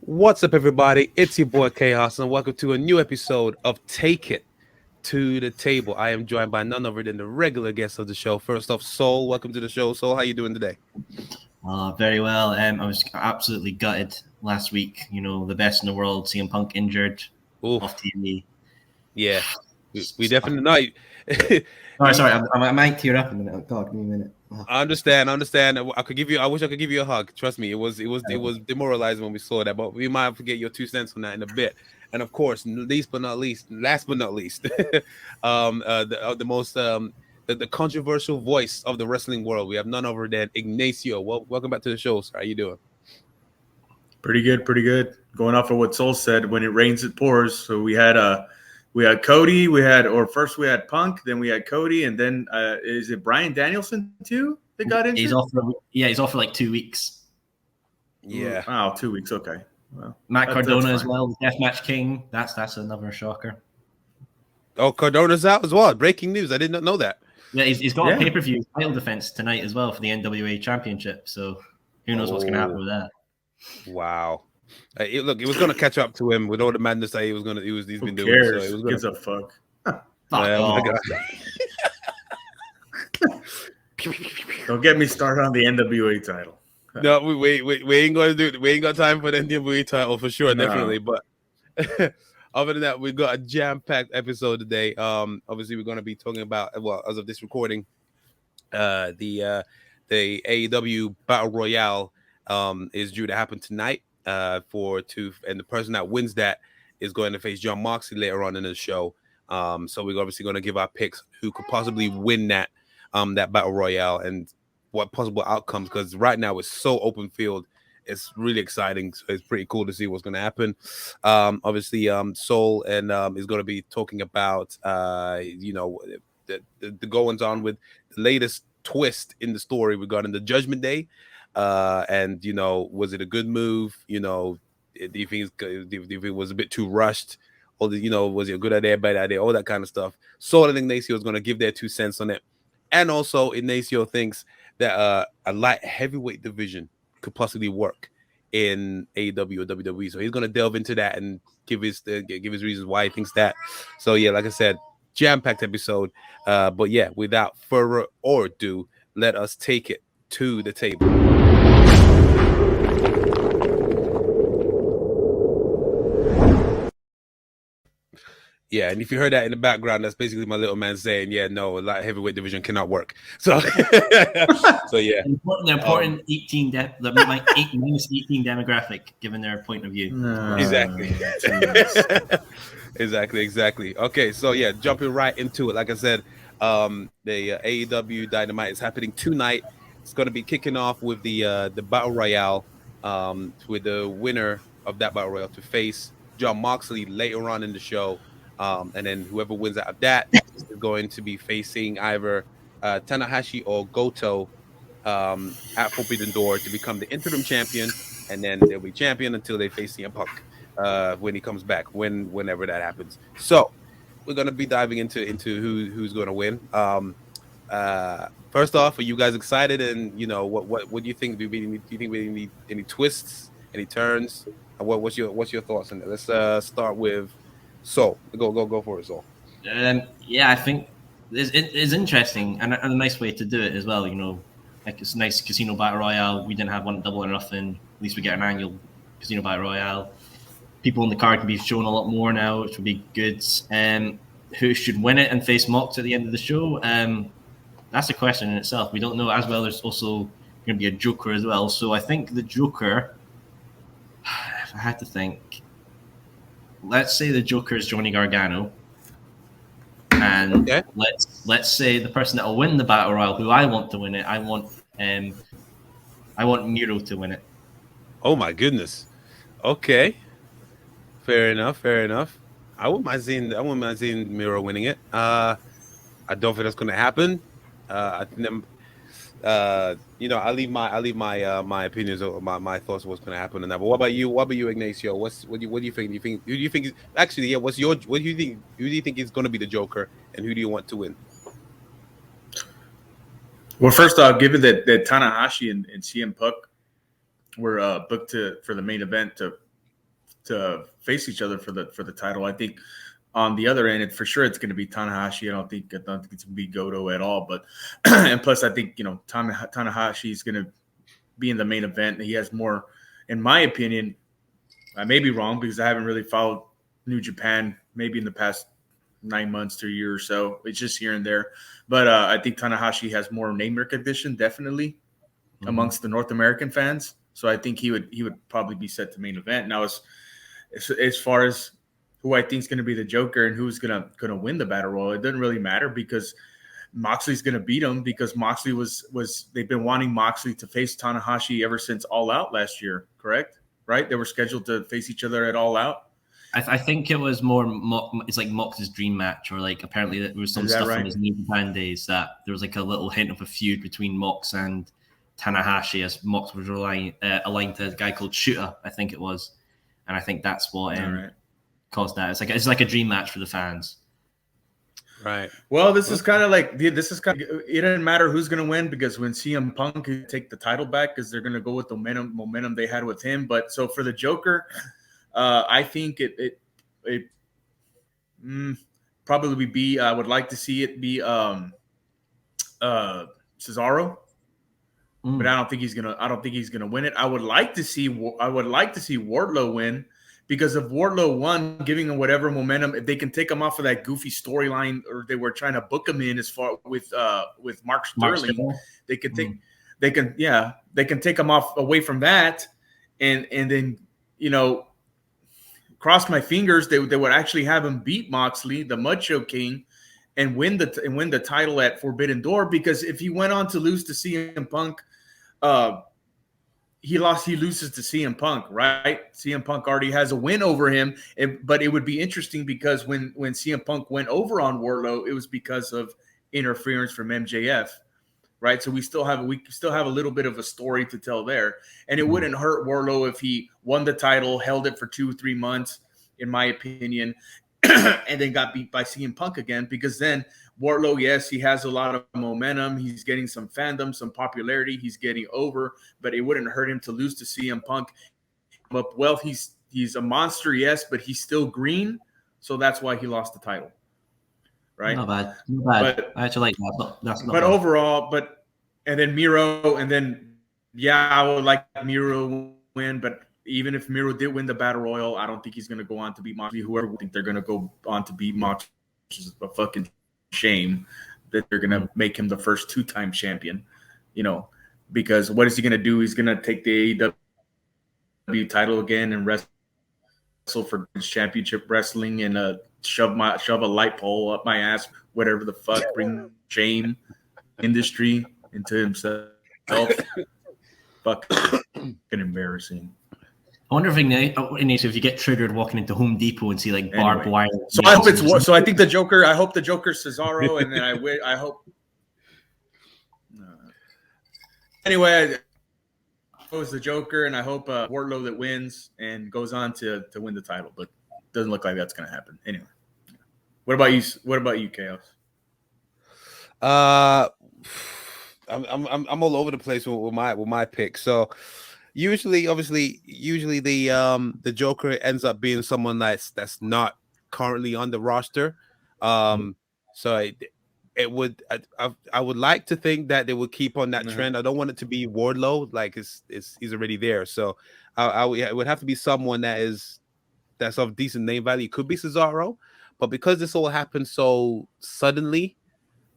What's up, everybody? It's your boy Chaos, and welcome to a new episode of Take It to the Table. I am joined by none other than the regular guest of the show. First off, Soul. Welcome to the show, Soul. How you doing today? Very well. I was absolutely gutted last week. You know, the best in the world, CM Punk injured Oof. off TV. Yeah, we definitely know. Sorry, I might tear up in a minute. Oh, God, give me a minute. I understand. I could give you. I wish I could give you a hug. Trust me, it was demoralizing when we saw that, but we might forget your 2 cents on that in a bit. And of course, last but not least, the controversial voice of the wrestling world. We have none other than Ignacio. Welcome back to the show, sir. How you doing? Pretty good. Going off of what Soul said, when it rains, it pours. So we had Cody, first we had Punk, then we had Cody, and then is it Bryan Danielson too that got injured? He's off for like 2 weeks. Yeah. Wow, 2 weeks. Okay. Well, Matt Cardona as well, Deathmatch King. That's another shocker. Oh, Cardona's out as well. Breaking news. I did not know that. Yeah, he's got a pay-per-view title defense tonight as well for the NWA Championship. So who knows what's going to happen with that? Wow. It was going to catch up to him with all the madness that he's been doing. Cares? So gives a fuck. Fuck off. Don't get me started on the NWA title. No, we ain't going to do it. We ain't got time for the NWA title for sure, definitely. But other than that, we've got a jam-packed episode today. Obviously, we're going to be talking about, well, as of this recording, the AEW Battle Royale is due to happen tonight. And the person that wins that is going to face John Moxley later on in the show. So we're obviously going to give our picks who could possibly win that Battle Royale and what possible outcomes, because right now it's so open field. It's really exciting. So it's pretty cool to see what's going to happen. Obviously, Soul and is going to be talking about the goings on with the latest twist in the story regarding the Judgment Day. And was it a good move? Do you think it was a bit too rushed, or was it a good idea, bad idea, all that kind of stuff? Soul and Ignacio is going to give their 2 cents on it, and also Ignacio thinks that a light heavyweight division could possibly work in AEW or WWE. So he's going to delve into that and give his reasons why he thinks that. So yeah, like I said, jam-packed episode. But yeah, without further ado, let us take it to the table. Yeah, and if you heard that in the background, that's basically my little man saying, "Yeah, no, a light heavyweight division cannot work." So, so yeah, the important 18 minus 18 demographic, given their point of view. Exactly. exactly. Okay, so yeah, jumping right into it. Like I said, the AEW Dynamite is happening tonight. It's going to be kicking off with the Battle Royale, with the winner of that Battle Royale to face John Moxley later on in the show. And then whoever wins out of that is going to be facing either Tanahashi or Goto at Forbidden Door to become the interim champion, and then they'll be champion until they face CM Punk when he comes back, whenever that happens. So we're gonna be diving into who's going to win. First off, are you guys excited? And what do you think? Do you think we need any twists, any turns? What's your thoughts on it? Let's start with Soul. Go for it, Soul. Yeah, I think it's interesting and a nice way to do it as well. Like it's a nice casino battle royale. We didn't have one Double or Nothing. At least we get an annual casino battle royale. People in the card can be shown a lot more now, which would be good. Who should win it and face Mox at the end of the show? That's a question in itself. We don't know. As well, there's also going to be a Joker as well. So I think the Joker, if I had to think, let's say the Joker is Johnny Gargano, and let's say the person that will win the Battle Royale, who I want to win it, I want Miro to win it. Oh my goodness. Okay. Fair enough. I wouldn't mind seeing Miro winning it. I don't think that's going to happen. I think I'll leave my opinions or my thoughts of what's going to happen on that. But what about you, Ignacio? What do you think? Who do you think? What do you think? Who do you think is going to be the Joker, and who do you want to win? Well, first off, given that Tanahashi and CM Punk were booked for the main event to to face each other for the title. I think on the other end, for sure it's going to be Tanahashi. I don't think it's going to be Goto at all. But and plus, I think Tanahashi is going to be in the main event. He has more, in my opinion. I may be wrong because I haven't really followed New Japan maybe in the past 9 months to a year or so. It's just here and there. But I think Tanahashi has more name recognition, definitely, amongst the North American fans. So I think he would probably be set to main event. Now, as far as who I think is going to be the Joker and who's going to win the Battle Royal, it doesn't really matter because Moxley's going to beat him because Moxley was they've been wanting Moxley to face Tanahashi ever since All Out last year, correct? Right? They were scheduled to face each other at All Out. I think it was more. It's like Mox's dream match, or like apparently there was some stuff on his New Japan days that there was like a little hint of a feud between Mox and Tanahashi, as Mox was aligned to a guy called Shooter, I think it was, and I think that's what caused that. It's like a dream match for the fans. Right. Well, this is kind of it doesn't matter who's going to win because when CM Punk take the title back, because they're going to go with the momentum they had with him. But so for the Joker. I think it probably would be. I would like to see it be Cesaro, but I don't think he's gonna win it. I would like to see Wardlow win because if Wardlow won, giving him whatever momentum, if they can take him off of that goofy storyline or they were trying to book him in as far with Mark Sterling, they can take him off away from that, and then cross my fingers they would actually have him beat Moxley, the Mud Show King, and win the title at Forbidden Door. Because if he went on to lose to CM Punk, he loses to CM Punk, right? CM Punk already has a win over him, but it would be interesting because when CM Punk went over on Wardlow, it was because of interference from MJF. Right, so we still have a little bit of a story to tell there, and it wouldn't hurt Wardlow if he won the title, held it for 2-3 months, in my opinion, and then got beat by CM Punk again. Because then Wardlow, yes, he has a lot of momentum, he's getting some fandom, some popularity, he's getting over, but it wouldn't hurt him to lose to CM Punk. But well, he's a monster, yes, but he's still green, so that's why he lost the title. Right. Not bad. But, I actually like that. That's not but bad. Overall, and then Miro, and then I would like Miro to win. But even if Miro did win the Battle Royal, I don't think he's going to go on to beat Moxley. Whoever would think they're going to go on to beat Moxley, which is a fucking shame that they're going to make him the first 2-time champion. Because what is he going to do? He's going to take the AEW title again and wrestle for championship wrestling and shove a light pole up my ass, whatever the fuck, bring shame industry into himself. Fucking embarrassing. I wonder if you get triggered walking into Home Depot and see like barbed wire. So I hope it's so. I think the Joker. I hope the Joker's Cesaro, and then I hope. Anyway, it was the Joker, and I hope Wardlow that wins and goes on to win the title, but it doesn't look like that's going to happen. Anyway, what about you? What about you, Chaos? I'm all over the place with my pick. So usually the Joker ends up being someone that's not currently on the roster. So it would I would like to think that they would keep on that trend. I don't want it to be Wardlow, like he's already there. So it would have to be someone that's of decent name value. It could be Cesaro, but because this all happened so suddenly,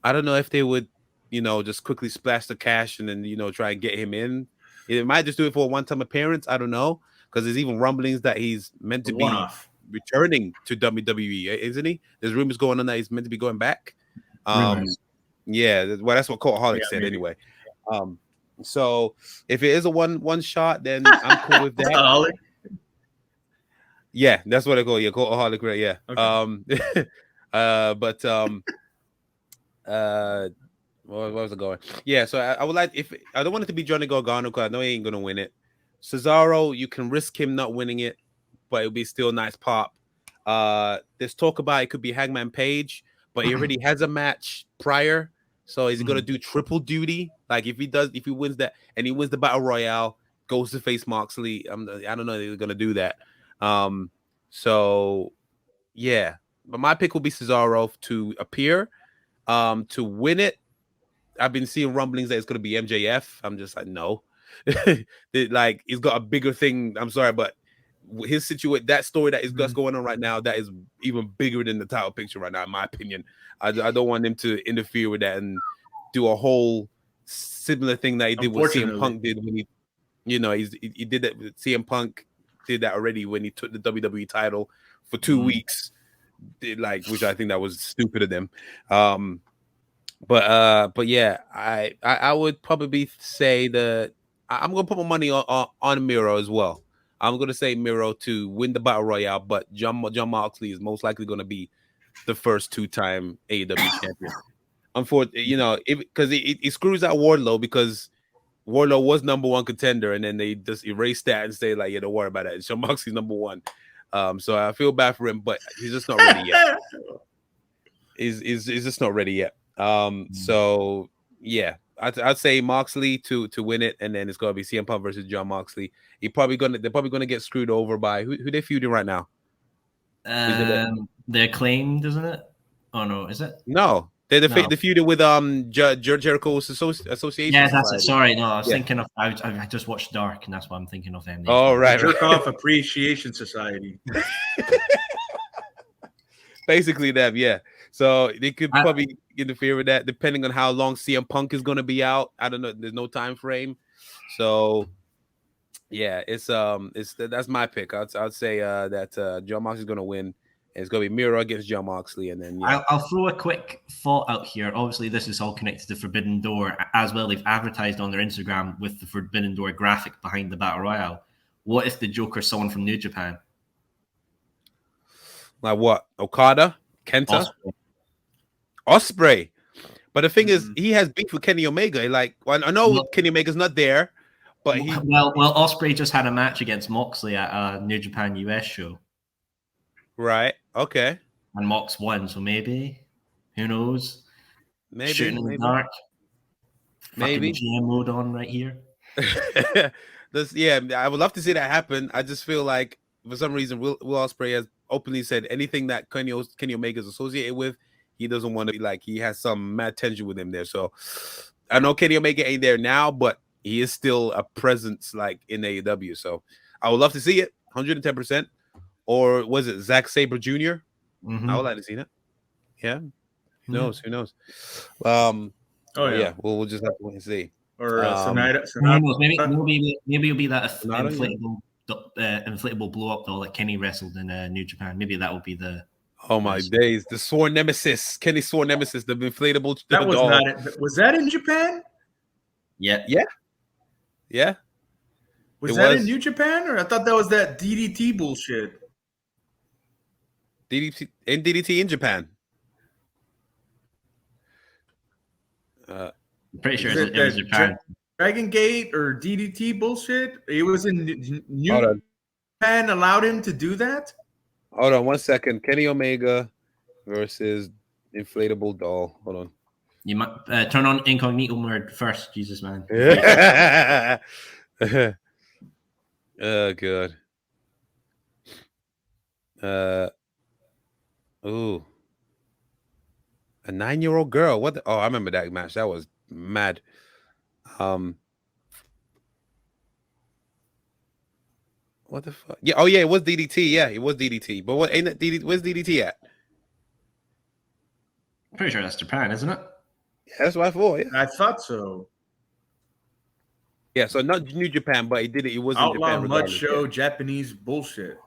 I don't know if they would, just quickly splash the cash and then try and get him in. It might just do it for a one-time appearance. I don't know, because there's even rumblings that he's meant to be returning to WWE, isn't he? There's rumors going on that he's meant to be going back. Yeah, well, that's what Cultaholic said anyway. So if it is a one shot, then I'm cool with that. Yeah, that's what I call you, Cultaholic, right? Yeah. Okay. What was it going? Yeah, so I would like, if I don't want it to be Johnny Gargano because I know he ain't gonna win it. Cesaro, you can risk him not winning it, but it'll be still a nice pop. There's talk about it could be Hangman Page, but he already has a match prior, so he's gonna do triple duty. Like if he wins that and he wins the Battle Royale, goes to face Moxley. I don't know if he's gonna do that. So yeah, but my pick will be Cesaro to appear. To win it, I've been seeing rumblings that it's going to be MJF. I'm just like, no. Like, he's got a bigger thing. I'm sorry, but his situation, that story that is just going on right now, that is even bigger than the title picture right now, in my opinion. I don't want him to interfere with that and do a whole similar thing that he did what CM Punk did when he did that. CM Punk did that already when he took the WWE title for 2 weeks, which I think that was stupid of them. But yeah, I would probably say that I'm gonna put my money on Miro as well. I'm gonna say Miro to win the Battle Royale, but John Moxley is most likely gonna be the first 2-time AEW champion. Unfortunately, because it screws out Wardlow, because Wardlow was number one contender, and then they just erased that and say like, yeah, don't worry about that. John Moxley's number one. So I feel bad for him, but he's just not ready yet. He's just not ready yet. So yeah, I'd say Moxley to win it, and then it's gonna be CM Punk versus John Moxley. They're probably gonna get screwed over by who they feuding right now. They're Acclaimed, isn't it? Oh no, is it? No, they're feuding with Jericho's Association. Yeah, that's it. Sorry, no, I was thinking of. I just watched Dark, and that's what I'm thinking of them. Oh right, Jerkoff Appreciation Society. Basically them, yeah. So they could probably interfere with that, depending on how long CM Punk is going to be out. I don't know. There's no time frame. So yeah, that's my pick. I'd say that John Moxley is going to win. And it's going to be Miro against John Moxley, and then I'll throw a quick thought out here. Obviously, this is all connected to Forbidden Door as well. They've advertised on their Instagram with the Forbidden Door graphic behind the Battle Royale. What if the Joker's someone from New Japan? Like what? Okada? Kenta? Ospreay. But the thing is, he has beef with Kenny Omega. Like, I know Kenny Omega's not there, but Ospreay just had a match against Moxley at a New Japan US show. Right. Okay. And Mox won, so maybe, who knows? Maybe shooting in the dark. Maybe GM mode on right here. I would love to see that happen. I just feel like for some reason Will Ospreay has openly said anything that Kenny Omega is associated with, he doesn't want to be like, he has some mad tension with him there. So I know Kenny Omega ain't there now, but he is still a presence like in AEW. So I would love to see it 110%. Or was it Zack Sabre Jr.? I would like to see that. Yeah. Who knows? Yeah. We'll just have to wait and see. Or Sonata. Maybe it'll be that inflatable blow up doll that Kenny wrestled in New Japan. Maybe that will be the. Oh my days! The sworn nemesis, Kenny's sworn nemesis, the inflatable. That was doll. Not it. Was that in Japan? Yeah. Was that in New Japan, or I thought that was that DDT bullshit? DDT in Japan. I'm pretty sure it was Japan. Dragon Gate or DDT bullshit. It was in New Japan. Allowed him to do that. Hold on 1 second. Kenny Omega versus inflatable doll. Hold on. You might turn on incognito mode first. Jesus, man. Oh god. Ooh. A 9-year-old girl. What? I remember that match. That was mad. What the fuck? Yeah. Oh yeah, it was DDT. Yeah, it was DDT. But what ain't that DDT? Where's DDT at? Pretty sure that's Japan, isn't it? Yeah, that's what I thought. Yeah. I thought so. Yeah, so not New Japan, but he did it. It was in Japan. Mud show, Japanese bullshit.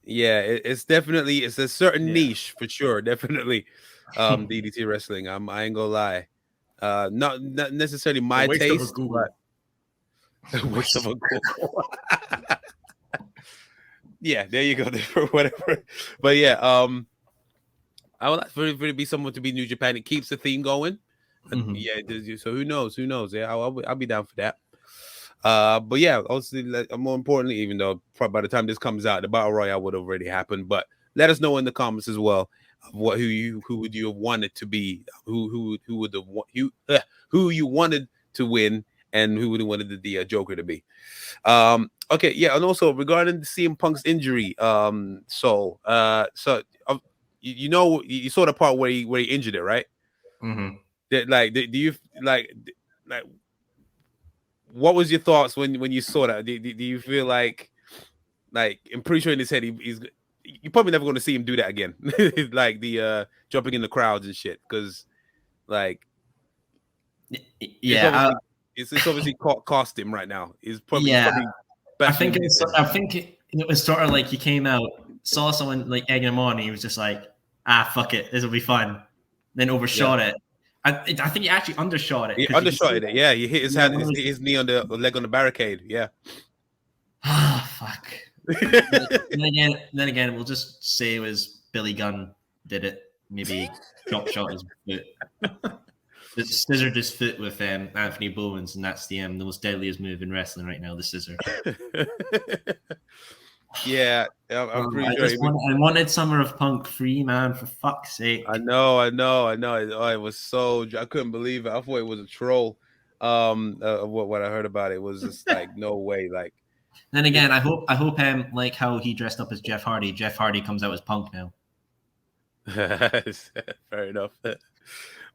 Yeah, it's definitely a certain niche for sure. Definitely, DDT wrestling. I ain't gonna lie. Not necessarily my taste. Waste of a Google. Yeah, there you go. Whatever. But yeah, I would like for it to be someone to be New Japan. It keeps the theme going. Yeah, so who knows? Yeah, I'll be down for that. But yeah, also more importantly, even though by the time this comes out, the Battle Royale would have already happened. But let us know in the comments as well who would you have wanted to be, who you wanted to win, and who would have wanted the Joker to be. Okay, yeah, and also regarding CM Punk's injury, so you know, you saw the part where he injured it, right? Mm-hmm. Do you like what was your thoughts when you saw that? Do you feel like I'm pretty sure in his head he's you're probably never going to see him do that again, like the jumping in the crowds and shit, because like yeah, it's obviously cost him right now. He's probably I think it was sort of like he came out, saw someone like egging him on, and he was just like, fuck it, this will be fun. Then overshot it. I think he actually undershot it. He undershot it. Yeah, he hit his hand, his knee on the leg on the barricade. Yeah. Ah, fuck. then again, we'll just say it was Billy Gunn did it. Maybe chop shot his foot. Scissored his foot with Anthony Bowens, and that's the most deadliest move in wrestling right now. The scissor. Yeah, I'm pretty sure. I wanted Summer of Punk free, man. For fuck's sake. I know. Oh, it was so. I couldn't believe it. I thought it was a troll. What I heard about it was just like no way. Like. Then again, I hope like how he dressed up as Jeff Hardy. Jeff Hardy comes out as Punk now. Fair enough.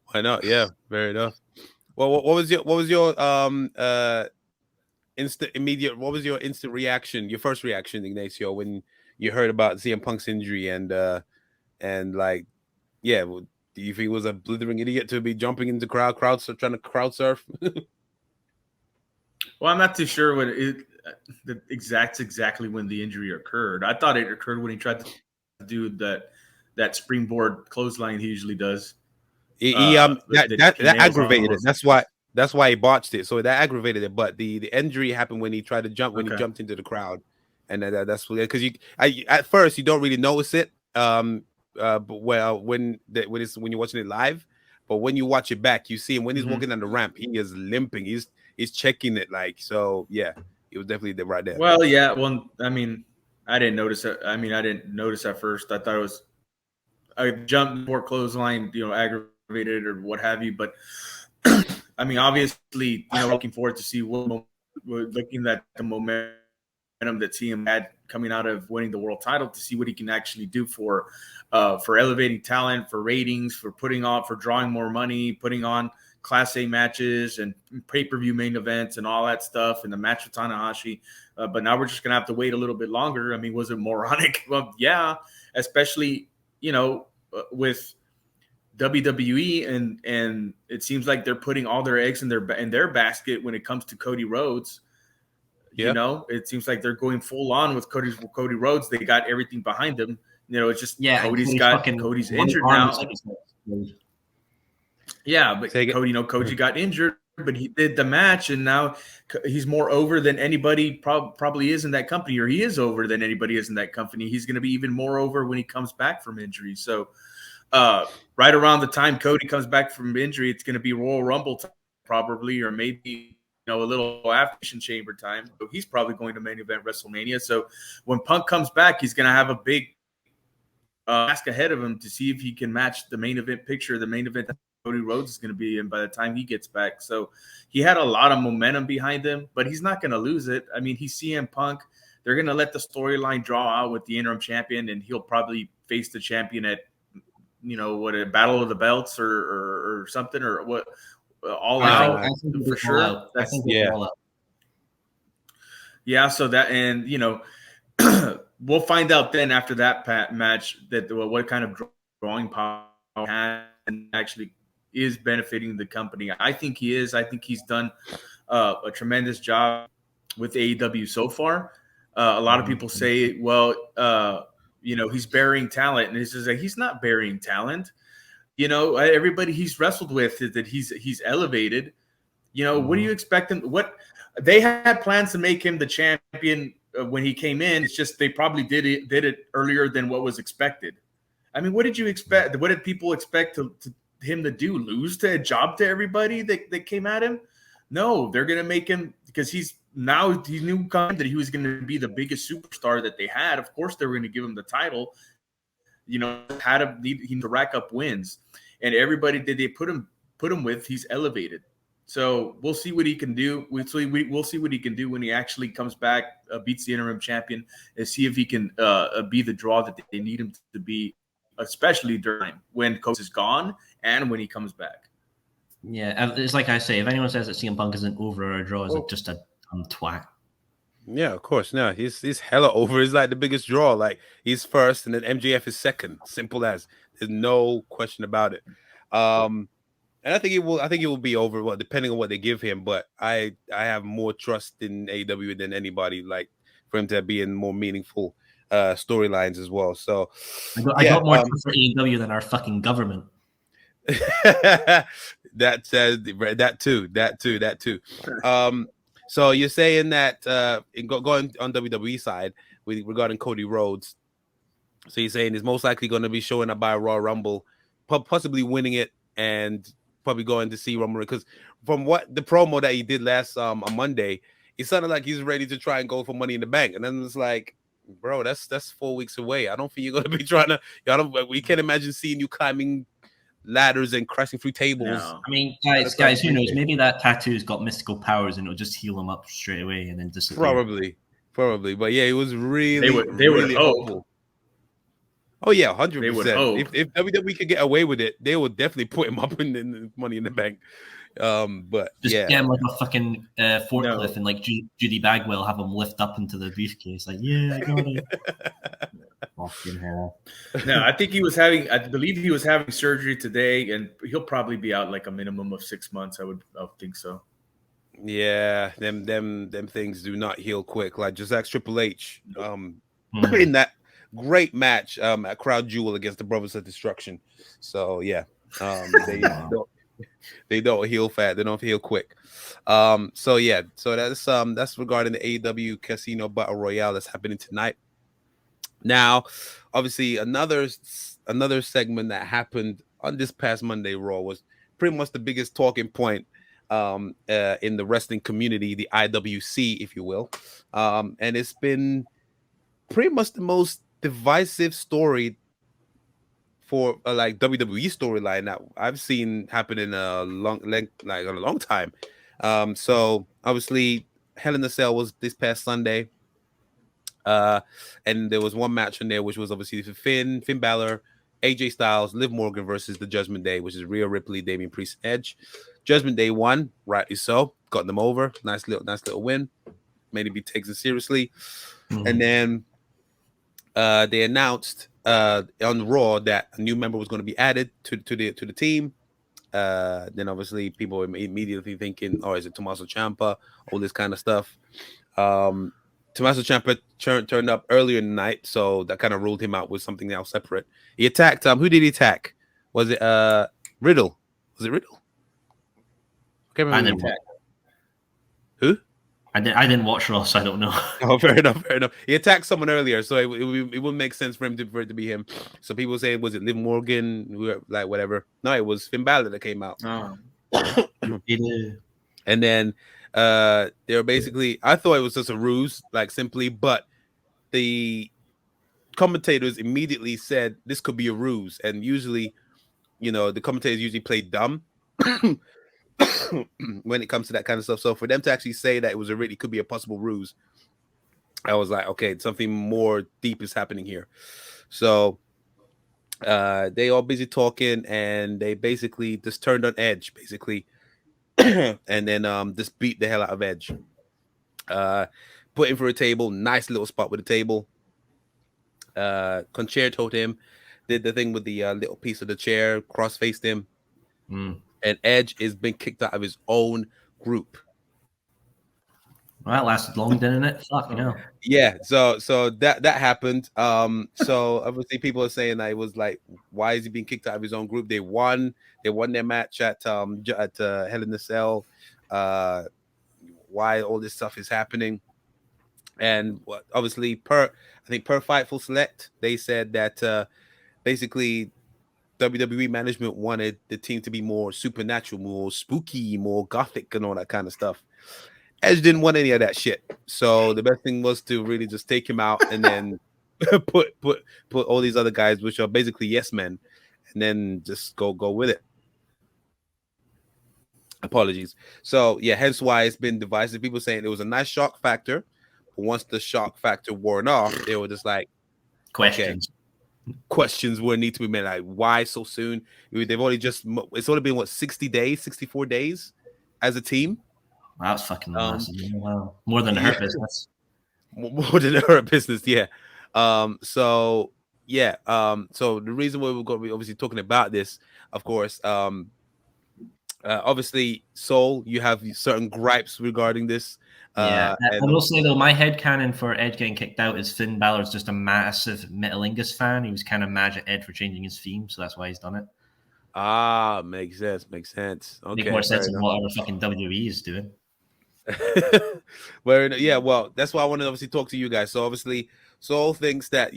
Why not? Yeah, fair enough. Well, what was your instant reaction, your first reaction, Ignacio, when you heard about CM Punk's injury and like, yeah, do you think he was a blithering idiot to be jumping into trying to crowd surf? Well, I'm not too sure what exactly when the injury occurred. I thought it occurred when he tried to do that springboard clothesline he usually does. That aggravated it. That's why he botched it. So that aggravated it. But the injury happened when he tried to jump he jumped into the crowd, and that's because at first you don't really notice it. But when you're watching it live, but when you watch it back, you see him when he's walking down the ramp. He is limping. He's checking it like so. Yeah, it was definitely right there. Well, yeah. Well, I mean, I didn't notice it. I mean, I didn't notice at first. I thought it was a jump for clothesline, aggravated or what have you. But I mean, obviously, looking forward to see we're looking at the momentum that CM had coming out of winning the world title to see what he can actually do for elevating talent, for ratings, for drawing more money, putting on Class A matches and pay-per-view main events and all that stuff, and the match with Tanahashi. But now we're just gonna have to wait a little bit longer. I mean, was it moronic? Well, yeah, especially with WWE and it seems like they're putting all their eggs in their basket when it comes to Cody Rhodes. Yeah. It seems like they're going full on with Cody Rhodes. They got everything behind them. It's just Cody's injured now. Yeah, but Cody got injured, but he did the match, and now he's more over than anybody probably is in that company, or he is over than anybody is in that company. He's going to be even more over when he comes back from injury. So right around the time Cody comes back from injury, it's going to be Royal Rumble time probably, or maybe a little after Chamber time. So he's probably going to main event WrestleMania. So when Punk comes back, he's going to have a big task ahead of him to see if he can match the main event picture, the main event that Cody Rhodes is going to be in by the time he gets back. So he had a lot of momentum behind him, but he's not going to lose it. I mean, he's CM Punk. They're going to let the storyline draw out with the interim champion, and he'll probably face the champion at, a Battle of the Belts or something, or what, all out for sure. I think all out. Yeah, so that, and we'll find out then after that match that what kind of drawing power and actually is benefiting the company. I think he is. I think he's done a tremendous job with AEW so far. A lot of people say, well, he's burying talent, and it's just like he's not burying talent. Everybody he's wrestled with is that he's elevated. What do you expect him? What they had plans to make him the champion when he came in. It's just they probably did it earlier than what was expected. I mean, what did you expect? What did people expect him to do? Lose to a job to everybody that came at him? No, they're gonna make him, because he knew that he was gonna be the biggest superstar that they had. Of course, they were gonna give him the title. He need to rack up wins, and everybody that they put him with, he's elevated. So we'll see what he can do. We'll see what he can do when he actually comes back, beats the interim champion, and see if he can be the draw that they need him to be, especially during when Coach is gone and when he comes back. Yeah, it's like I say, if anyone says that CM Punk isn't over or a draw, is just a twat. Yeah, of course. No, he's hella over. He's like the biggest draw. Like he's first, and then MJF is second. Simple as. There's no question about it. And I think it will be over. Well, depending on what they give him, but I have more trust in AEW than anybody. Like for him to be in more meaningful storylines as well. So I got more trust for AEW than our fucking government. That too. So you're saying that going on WWE side regarding Cody Rhodes. So you're saying he's most likely going to be showing up by a Royal Rumble, possibly winning it, and probably going to see Roman, because from what the promo that he did last on Monday, it sounded like he's ready to try and go for Money in the Bank, and then it's like, bro, that's 4 weeks away. I don't think you're going to be trying to. We can't imagine seeing you climbing ladders and crashing through tables. No. I mean, guys, who knows? Maybe that tattoo's got mystical powers and it'll just heal him up straight away and then disappear. Probably. But yeah, it was really they would hope. Oh yeah, 100%. If WWE could get away with it, they would definitely put him up in the Money in the Bank. But just yeah, get him like a fucking forklift and like Judy Bagwell have him lift up into the briefcase. Like, yeah, I got it. Fucking hell. No, I believe he was having surgery today, and he'll probably be out like a minimum of 6 months. I would think so. Yeah, them things do not heal quick. Like just ask Triple H in that great match at Crowd Jewel against the Brothers of Destruction. So yeah, they don't heal fast. They don't heal quick. So yeah, so that's regarding the AEW Casino Battle Royale that's happening tonight. Now, obviously, another segment that happened on this past Monday Raw was pretty much the biggest talking point in the wrestling community, the IWC, if you will, and it's been pretty much the most divisive story for like WWE storyline that I've seen happen in a long time. So obviously, Hell in a Cell was this past Sunday. And there was one match in there, which was obviously Finn Balor, AJ Styles, Liv Morgan versus the Judgment Day, which is Rhea Ripley, Damian Priest, Edge. Judgment Day won, rightly so, got them over. Nice little win. Made it be taken seriously. Mm-hmm. And then they announced on Raw that a new member was going to be added to the team. Then obviously people were immediately thinking, oh, is it Tommaso Ciampa? All this kind of stuff. Tommaso Ciampa turned up earlier in the night, so that kind of ruled him out with something else separate. He attacked who did he attack? Was it Riddle? Was it Riddle? I can't remember. Who? I didn't watch Raw, so I don't know. Oh, fair enough. He attacked someone earlier, so it wouldn't make sense for it to be him. So people saying, was it Liv Morgan? Like whatever. No, it was Finn Balor that came out. Oh. And then they were basically, I thought it was just a ruse, like simply, but the commentators immediately said this could be a ruse. And usually, the commentators usually play dumb when it comes to that kind of stuff. So for them to actually say that it could be a possible ruse, I was like, okay, something more deep is happening here. So they all busy talking, and they basically just turned on Edge, basically. And then just beat the hell out of Edge. Put him for a table, nice little spot with a table. Concertoed him, did the thing with the little piece of the chair, cross-faced him. And Edge is being kicked out of his own group. Well, that lasted long, didn't it? Fuck, Yeah, so that happened. So obviously people are saying that it was like, why is he being kicked out of his own group? They won their match at Hell in a Cell. Why all this stuff is happening? And obviously per Fightful Select, they said that basically WWE management wanted the team to be more supernatural, more spooky, more gothic, and all that kind of stuff. Edge didn't want any of that shit, so the best thing was to really just take him out and then put all these other guys, which are basically yes men, and then just go with it. Apologies. So yeah, hence why it's been divisive. People saying it was a nice shock factor, but once the shock factor worn off, they were just like, Questions. okay, questions will need to be made. Like, why so soon? They've only it's only been what 60 days, 64 days as a team. Wow, that's fucking massive. Wow, more than the Hurt Business. More than the Hurt Business, yeah. So yeah. So the reason why we're going to be obviously talking about this, of course, obviously, Soul, you have certain gripes regarding this. Yeah, I will say though, my headcanon for Edge getting kicked out is Finn Balor's just a massive Metalingus fan. He was kind of mad at Ed for changing his theme, so that's why he's done it. Ah, makes sense. Okay, make more sense than whatever fucking WWE is doing. Yeah, well, that's why I want to obviously talk to you guys. So obviously, Soul thinks that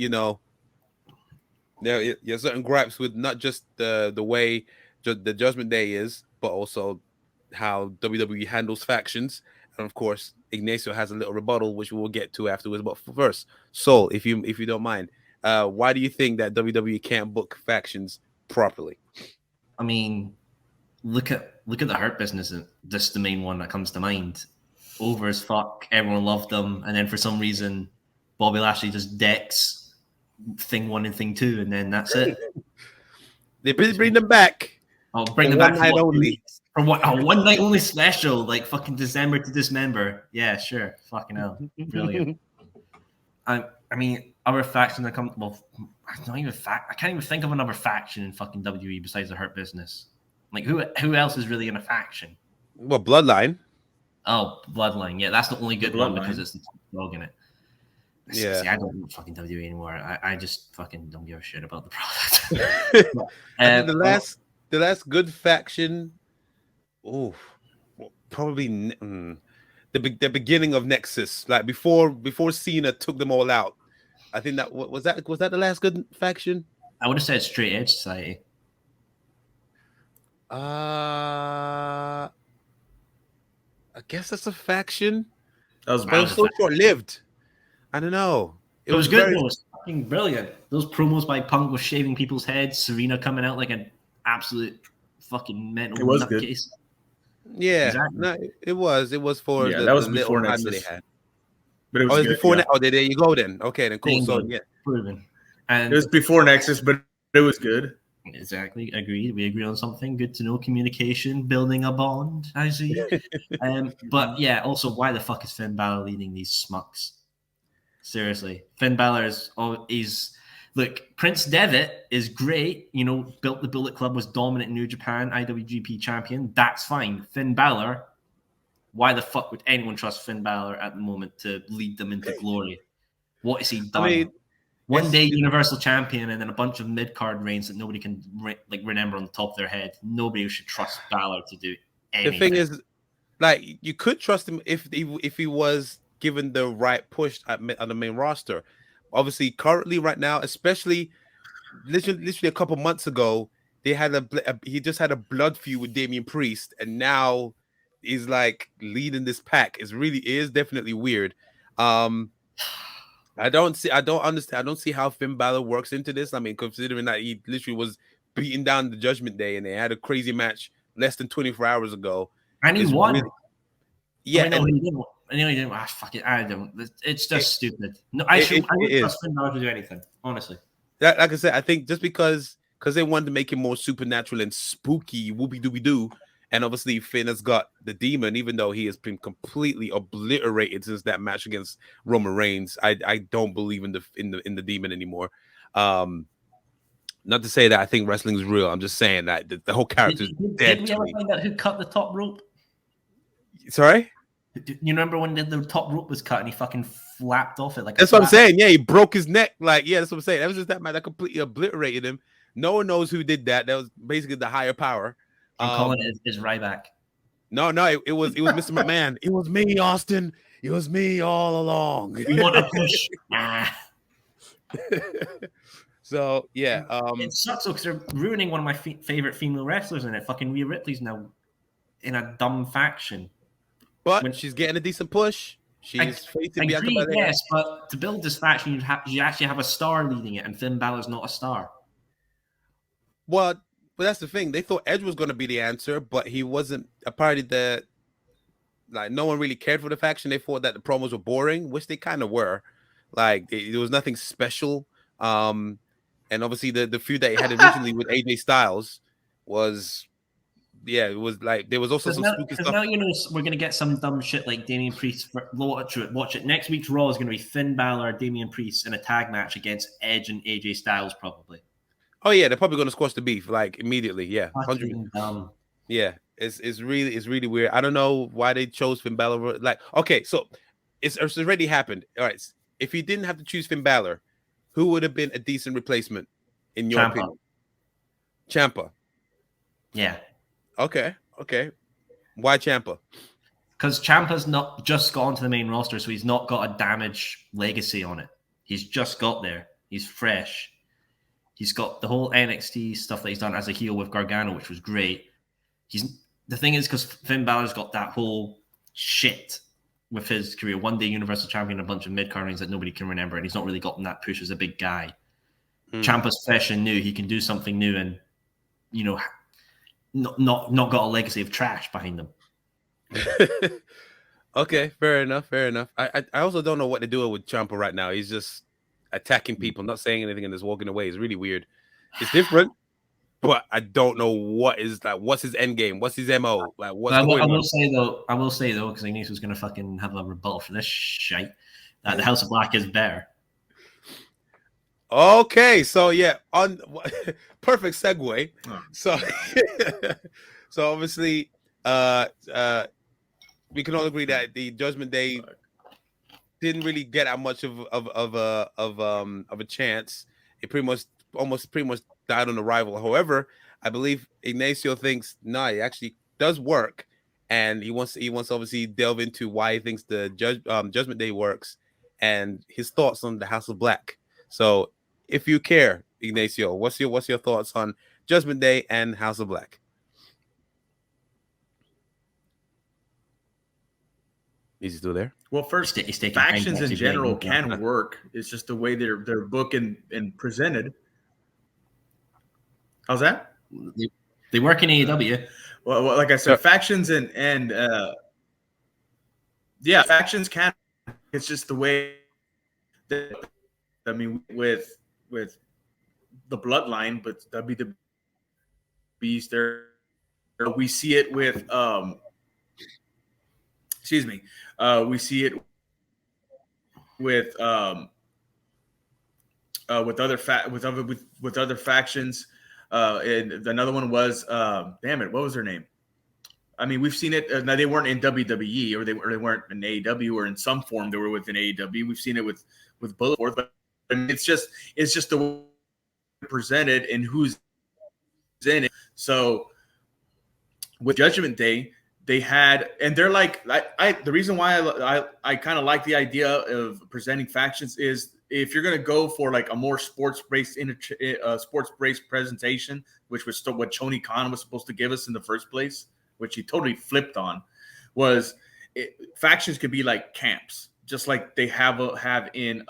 there are certain gripes with not just the way the Judgment Day is, but also how WWE handles factions. And of course, Ignacio has a little rebuttal, which we will get to afterwards. But first, Soul, if you don't mind, why do you think that WWE can't book factions properly? I mean, look at the Hurt Business. That's the main one that comes to mind. Over as fuck, everyone loved them, and then for some reason, Bobby Lashley just decks thing 1 and thing 2, and then that's it. They bring them back. I'll bring them back for night only. For what? A one night only special, like fucking December to Dismember. Yeah, sure. Fucking hell, brilliant. I mean, other faction that come. Well, I can't even think of another faction in fucking WWE besides the Hurt Business. Like who else is really in a faction? Well, Bloodline. Oh, Bloodline. Yeah, that's the only good one because it's the top dog in it. Yeah, see, I don't know fucking WWE anymore. I just fucking don't give a shit about the product. The last good faction. Oh, probably the beginning of Nexus, like before Cena took them all out. I think that was that the last good faction. I would have said Straight Edge Society. I guess that's a faction. That was so short-lived. I don't know. It was good. It was fucking brilliant. Those promos by Punk with shaving people's heads, Serena coming out like an absolute fucking mental nutcase. Yeah, exactly. No, it was for that was before Nexus. They had. But it was before now. Oh, there you go then. Okay, then cool. So yeah, proven. And it was before Nexus, but it was good. Exactly. Agreed. We agree on something. Good to know. Communication, building a bond. I see. But yeah, also, why the fuck is Finn Balor leading these smucks? Seriously, Finn Balor is look. Prince Devitt is great. Built the Bullet Club, was dominant in New Japan, IWGP champion. That's fine. Finn Balor. Why the fuck would anyone trust Finn Balor at the moment to lead them into glory? What has he done? I mean, one day Universal Champion and then a bunch of mid-card reigns that nobody can remember on the top of their head. Nobody should trust Balor to do anything. The thing is, like, you could trust him if he was given the right push on the main roster. Obviously, currently right now, especially literally a couple months ago, they had he just had a blood feud with Damian Priest, and now he's like leading this pack. It is definitely weird. I don't understand. I don't see how Finn Balor works into this. I mean, considering that he literally was beating down the Judgment Day and they had a crazy match less than 24 hours ago. And he won. Yeah. He didn't. He didn't. Fuck it. I don't. It's just stupid. No, I wouldn't trust Finn Balor to do anything, honestly. Like I said, I think just because they wanted to make him more supernatural and spooky, whoopie-doobie-doo, and obviously Finn has got the demon, even though he has been completely obliterated since that match against Roman Reigns. I don't believe in the demon anymore. Not to say that I think wrestling is real. I'm just saying that the whole character is dead. Did we ever find out who cut the top rope? Sorry? You remember when the top rope was cut and he fucking flapped off it? That's what I'm saying. Yeah, he broke his neck. Like, yeah, that's what I'm saying. That was just that man that completely obliterated him. No one knows who did that. That was basically the higher power. I'm calling it is Ryback. No, it was Mr. McMahon. It was me, Austin. It was me all along. We want to push. Nah. So yeah, it sucks because they're ruining one of my favorite female wrestlers in it. Fucking Rhea Ripley's now in a dumb faction. But she's getting a decent push. She's facing Bianca Belair. Yes, but to build this faction, you actually have a star leading it, and Finn Balor's not a star. Well, but that's the thing. They thought Edge was going to be the answer, but he wasn't a party that like no one really cared for the faction. They thought that the promos were boring, which they kind of were. Like there was nothing special. And obviously the feud that he had originally with AJ Styles was, yeah, it was like there was also some spooky stuff. Now we're gonna get some dumb shit like Damian Priest. Watch it. Next week's Raw is gonna be Finn Balor, Damian Priest in a tag match against Edge and AJ Styles, probably. Oh yeah, they're probably gonna squash the beef like immediately. Yeah, 100%. Yeah, it's really weird. I don't know why they chose Finn Balor. Like, okay, so it's already happened. All right, if you didn't have to choose Finn Balor, who would have been a decent replacement in your opinion? Ciampa. Yeah. Okay. Why Ciampa? Because Ciampa's not just got onto the main roster, so he's not got a damaged legacy on it. He's just got there. He's fresh. He's got the whole NXT stuff that he's done as a heel with Gargano, which was great. The thing is, because Finn Balor's got that whole shit with his career, one day Universal Champion, a bunch of mid-card that nobody can remember, and he's not really gotten that push as a big guy. Ciampa's fresh and new. He can do something new and, not got a legacy of trash behind him. Okay, fair enough. I also don't know what they're doing with Ciampa right now. He's just attacking people, not saying anything, and just walking away. It's really weird. It's different, but I don't know what is like. What's his end game? What's his MO? Like, what's going on? I will say though, because Ignace was going to fucking have a rebuttal for this shite, that the House of Black is better. Okay, so yeah, on perfect segue. So, so obviously, we can all agree that the Judgment Day didn't really get that much of a chance. It pretty much died on arrival. However, I believe Ignacio thinks it actually does work, and he wants to obviously delve into why he thinks the Judgment Day works and his thoughts on the House of Black. So, if you care, Ignacio, what's your thoughts on Judgment Day and House of Black? Is he still there? Well, first, factions in general can work. It's just the way they're booked and presented. How's that? They work in AEW. Well, like I said, factions and factions can. It's just the way that, I mean, with the bloodline, but WWE's there. We see it with we see it with other factions. And another one was what was her name? I mean, we've seen it. Now they weren't in WWE or they weren't in AEW or in some form they were within AEW. We've seen it with Bulletforth, but I mean, it's just the way presented and who's in it. So with Judgment Day, they had, and they're like, the reason why I kind of like the idea of presenting factions is if you're going to go for like a more sports-based presentation, which was what Tony Khan was supposed to give us in the first place, which he totally flipped on, factions could be like camps, just like they have in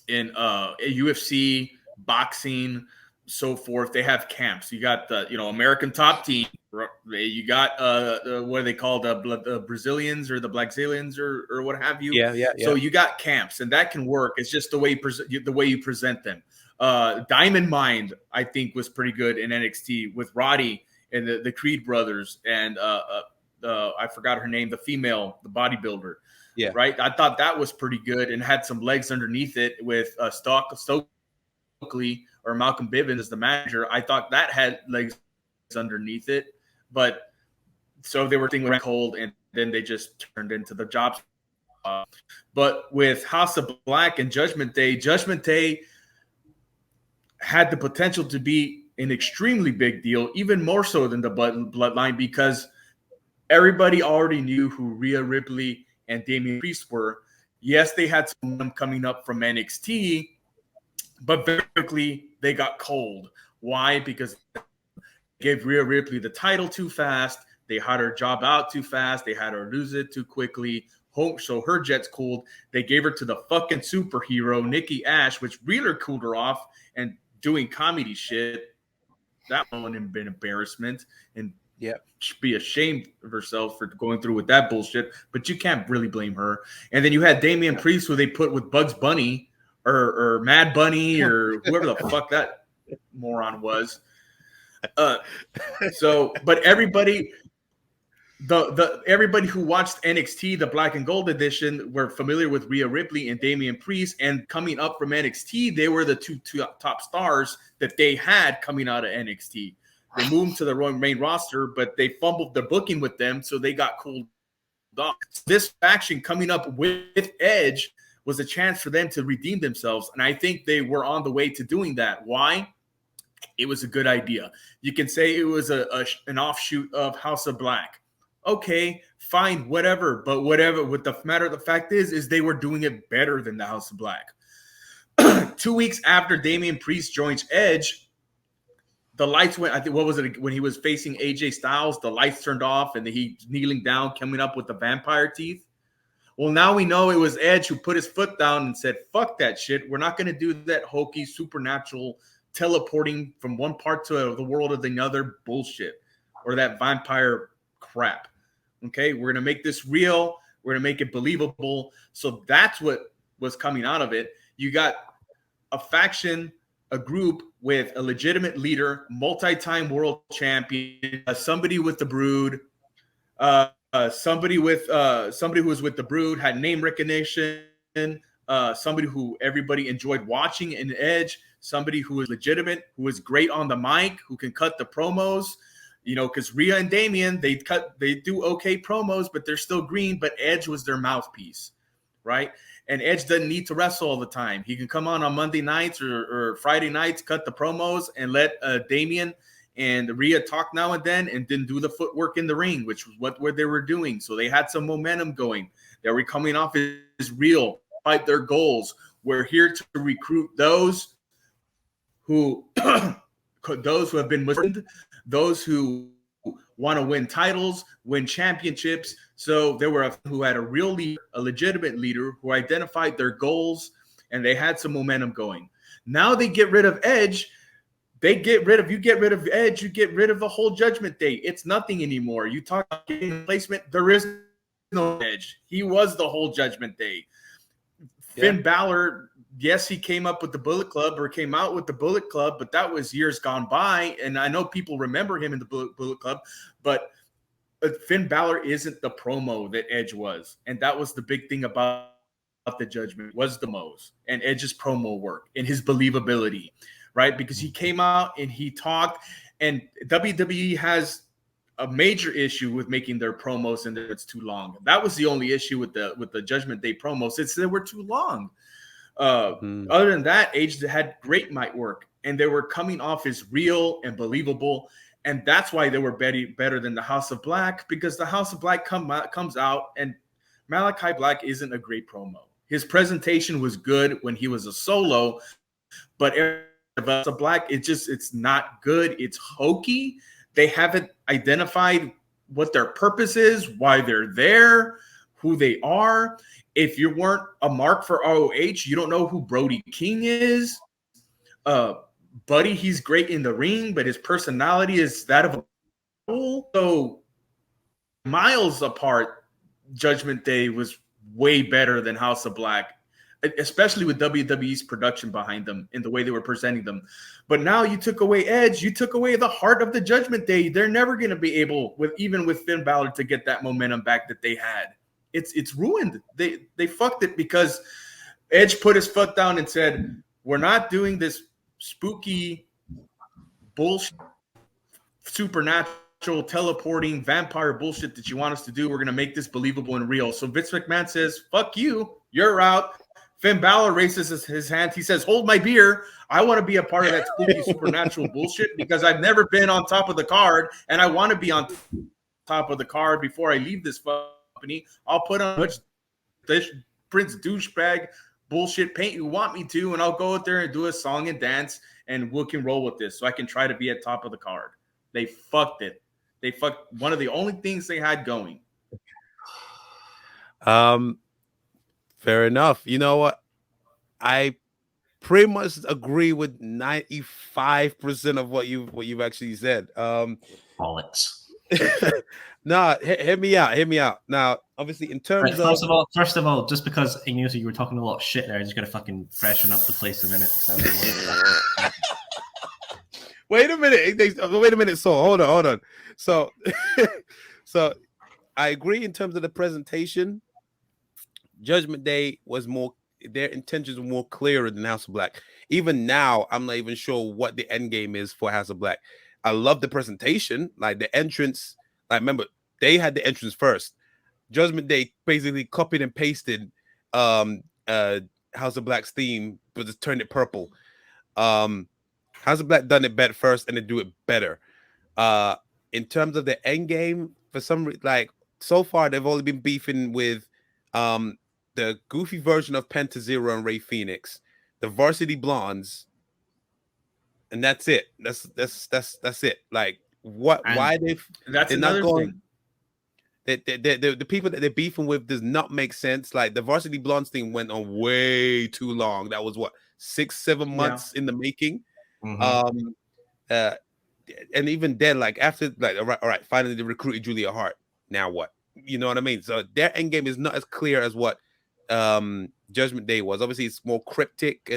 UFC, boxing, so forth. They have camps. You got the American Top Team. You got what are they called, the Brazilians or the Blackzilians or what have you. Yeah. So you got camps, and that can work. It's just the way you present them. Diamond Mind, I think, was pretty good in NXT with Roddy and the Creed brothers, and I forgot her name, the female, the bodybuilder. Yeah. Right. I thought that was pretty good and had some legs underneath it with Stokely or Malcolm Bivens as the manager. I thought that had legs underneath it, but so they were thinking cold, and then they just turned into the jobs. But with House of Black and Judgment Day had the potential to be an extremely big deal, even more so than the Bloodline, because everybody already knew who Rhea Ripley and Damian Priest were. Yes, they had someone coming up from NXT, but very quickly they got cold. Why? Because they gave Rhea Ripley the title too fast. They had her job out too fast. They had her lose it too quickly. So her jet's cooled. They gave her to the fucking superhero, Nikki Ash, which really cooled her off and doing comedy shit. that one and been embarrassment and Yeah. be ashamed of herself for going through with that bullshit. But you can't really blame her. And then you had Damian Priest, who they put with Bugs Bunny or Mad Bunny or whoever the fuck that moron was. But everybody. Everybody who watched NXT, the Black and Gold edition, were familiar with Rhea Ripley and Damian Priest, and coming up from NXT, they were the two top stars that they had coming out of NXT. They moved to the main roster, but they fumbled the booking with them, so they got cooled off. This faction coming up with Edge was a chance for them to redeem themselves, and I think they were on the way to doing that. Why? It was a good idea. You can say it was an offshoot of House of Black. Okay, fine, whatever. But whatever, what the matter of the fact is they were doing it better than the House of Black. 2 weeks after Damian Priest joins Edge, the lights went, I think, what was it, when he was facing AJ Styles, the lights turned off and he kneeling down, coming up with the vampire teeth. Well, now we know it was Edge who put his foot down and said, fuck that shit. We're not going to do that hokey, supernatural, teleporting from one part to the world of the other bullshit or that vampire crap. Okay, we're going to make this real. We're going to make it believable. So that's what was coming out of it. You got a faction, a group with a legitimate leader, multi-time world champion, somebody with the Brood, somebody who was with the Brood, had name recognition, somebody who everybody enjoyed watching in Edge, somebody who is legitimate, who is great on the mic, who can cut the promos. You know, because Rhea and Damian, they do okay promos, but they're still green. But Edge was their mouthpiece, right? And Edge doesn't need to wrestle all the time. He can come on Monday nights or Friday nights, cut the promos, and let Damian and Rhea talk now and then do the footwork in the ring, which was what they were doing. So they had some momentum going. They were coming off as real, fight their goals. We're here to recruit those who have been listened, those who want to win titles, win championships. So there were who had a real leader, a legitimate leader who identified their goals, and they had some momentum going. Now they get rid of Edge. You get rid of Edge, you get rid of the whole Judgment Day. It's nothing anymore. You talk about placement, there is no Edge. He was the whole Judgment Day. Finn Balor, yes, he came up with the Bullet Club or came out with the Bullet Club, but that was years gone by. And I know people remember him in the Bullet Club, but Finn Balor isn't the promo that Edge was. And that was the big thing about the Judgment, was the Mo's and Edge's promo work and his believability, right? Because he came out and he talked, and WWE has a major issue with making their promos and it's too long. That was the only issue with the Judgment Day promos. It's they were too long. Other than that, Edge had great mic work, and they were coming off as real and believable, and that's why they were better than the House of Black, because the House of Black comes out, and Malachi Black isn't a great promo. His presentation was good when he was a solo, but House of Black, it's not good. It's hokey. They haven't identified what their purpose is, why they're there, who they are. If you weren't a mark for ROH, you don't know who Brody King is. Buddy, he's great in the ring, but his personality is that of a fool. So miles apart, Judgment Day was way better than House of Black, especially with WWE's production behind them and the way they were presenting them. But now you took away Edge, you took away the heart of the Judgment Day. They're never going to be able, even with Finn Balor, to get that momentum back that they had. It's ruined. They fucked it because Edge put his foot down and said, we're not doing this spooky bullshit, supernatural, teleporting, vampire bullshit that you want us to do. We're going to make this believable and real. So Vince McMahon says, fuck you, you're out. Finn Balor raises his hand. He says, hold my beer. I want to be a part of that spooky supernatural bullshit because I've never been on top of the card, and I want to be on top of the card before I leave this company. I'll put on much this Prince douchebag bullshit paint you want me to, and I'll go out there and do a song and dance, and we can roll with this so I can try to be at top of the card. They fucked it. They fucked one of the only things they had going. Fair enough. You know what? I pretty much agree with 95% of what you've actually said. Bollocks. Nah, hear me out. Hear me out. Now, obviously, in terms Right, of first of all, just because Ignacio, you were talking a lot of shit there, I just gotta fucking freshen up the place a minute. wait a minute. So hold on. So, so I agree in terms of the presentation. Judgment Day was more. Their intentions were more clearer than House of Black. Even now, I'm not even sure what the end game is for House of Black. I love the presentation, like the entrance. Like, remember, they had the entrance first. Judgment Day basically copied and pasted House of Black's theme, but just turned it purple. House of Black done it better first, and they do it better. In terms of the end game, for some reason, like so far, they've only been beefing with the goofy version of Penta Zero and Ray Phoenix, the Varsity Blondes, and that's it. That's it. Like what? And why That's they're another not going? thing. The people that they're beefing with does not make sense. Like the Varsity Blondes thing went on way too long. That was what 6-7 months in the making. And even then, like after, like all right, finally they recruited Julia Hart. Now what? You know what I mean? So their end game is not as clear as what Judgment Day was. Obviously, it's more cryptic,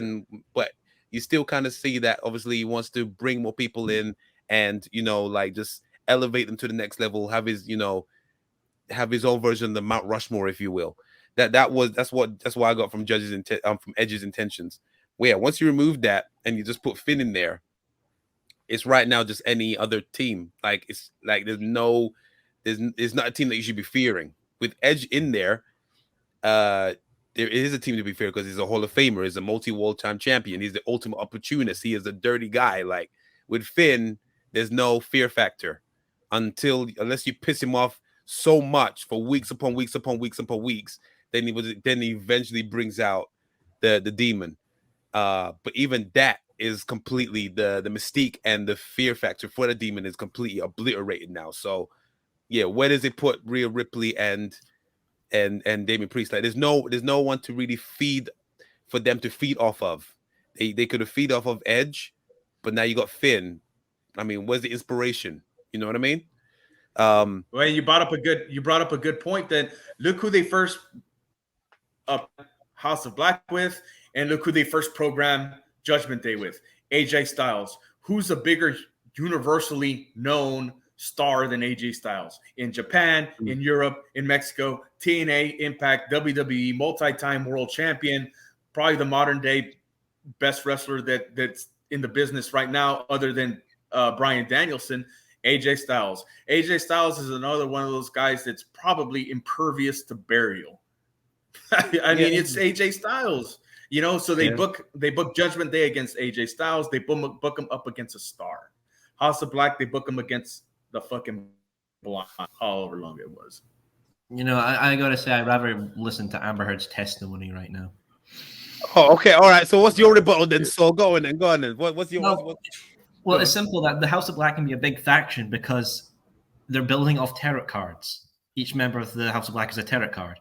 but you still kind of see that obviously he wants to bring more people in and like just elevate them to the next level. Have his own version of the Mount Rushmore, if you will. That's what I got from from Edge's intentions. Well, yeah, once you remove that and you just put Finn in there, it's right now just any other team. Like it's like there's not a team that you should be fearing. With Edge in there, there is a team to be feared because he's a Hall of Famer, he's a multi-world time champion, he's the ultimate opportunist, he is a dirty guy. Like with Finn, there's no fear factor unless you piss him off so much for weeks upon weeks upon weeks upon weeks, then he eventually brings out the demon. But even that is completely the mystique and the fear factor for the demon is completely obliterated now. So yeah, where does it put Rhea Ripley and Damian Priest? Like there's no one to really feed for them to feed off of. They could have feed off of Edge, but now you got Finn. I mean, where's the inspiration? You know what I mean? Well, you brought up a good point. Then look who they first House of Black with, and look who they first programmed Judgment Day with. AJ Styles. Who's a bigger universally known star than AJ Styles in Japan, in Europe, in Mexico? TNA, Impact, WWE, multi-time world champion, probably the modern day best wrestler that's in the business right now, other than Bryan Danielson. AJ Styles. AJ Styles is another one of those guys that's probably impervious to burial. I mean, it's AJ Styles, so they book Judgment Day against AJ Styles. They book him up against a star. House of Black, they book him against the fucking blonde, however long it was. I gotta say, I'd rather listen to Amber Heard's testimony right now. Oh, okay, all right. So what's your rebuttal then? So go on then. What's your Well, it's simple that the House of Black can be a big faction because they're building off tarot cards. Each member of the House of Black is a tarot card,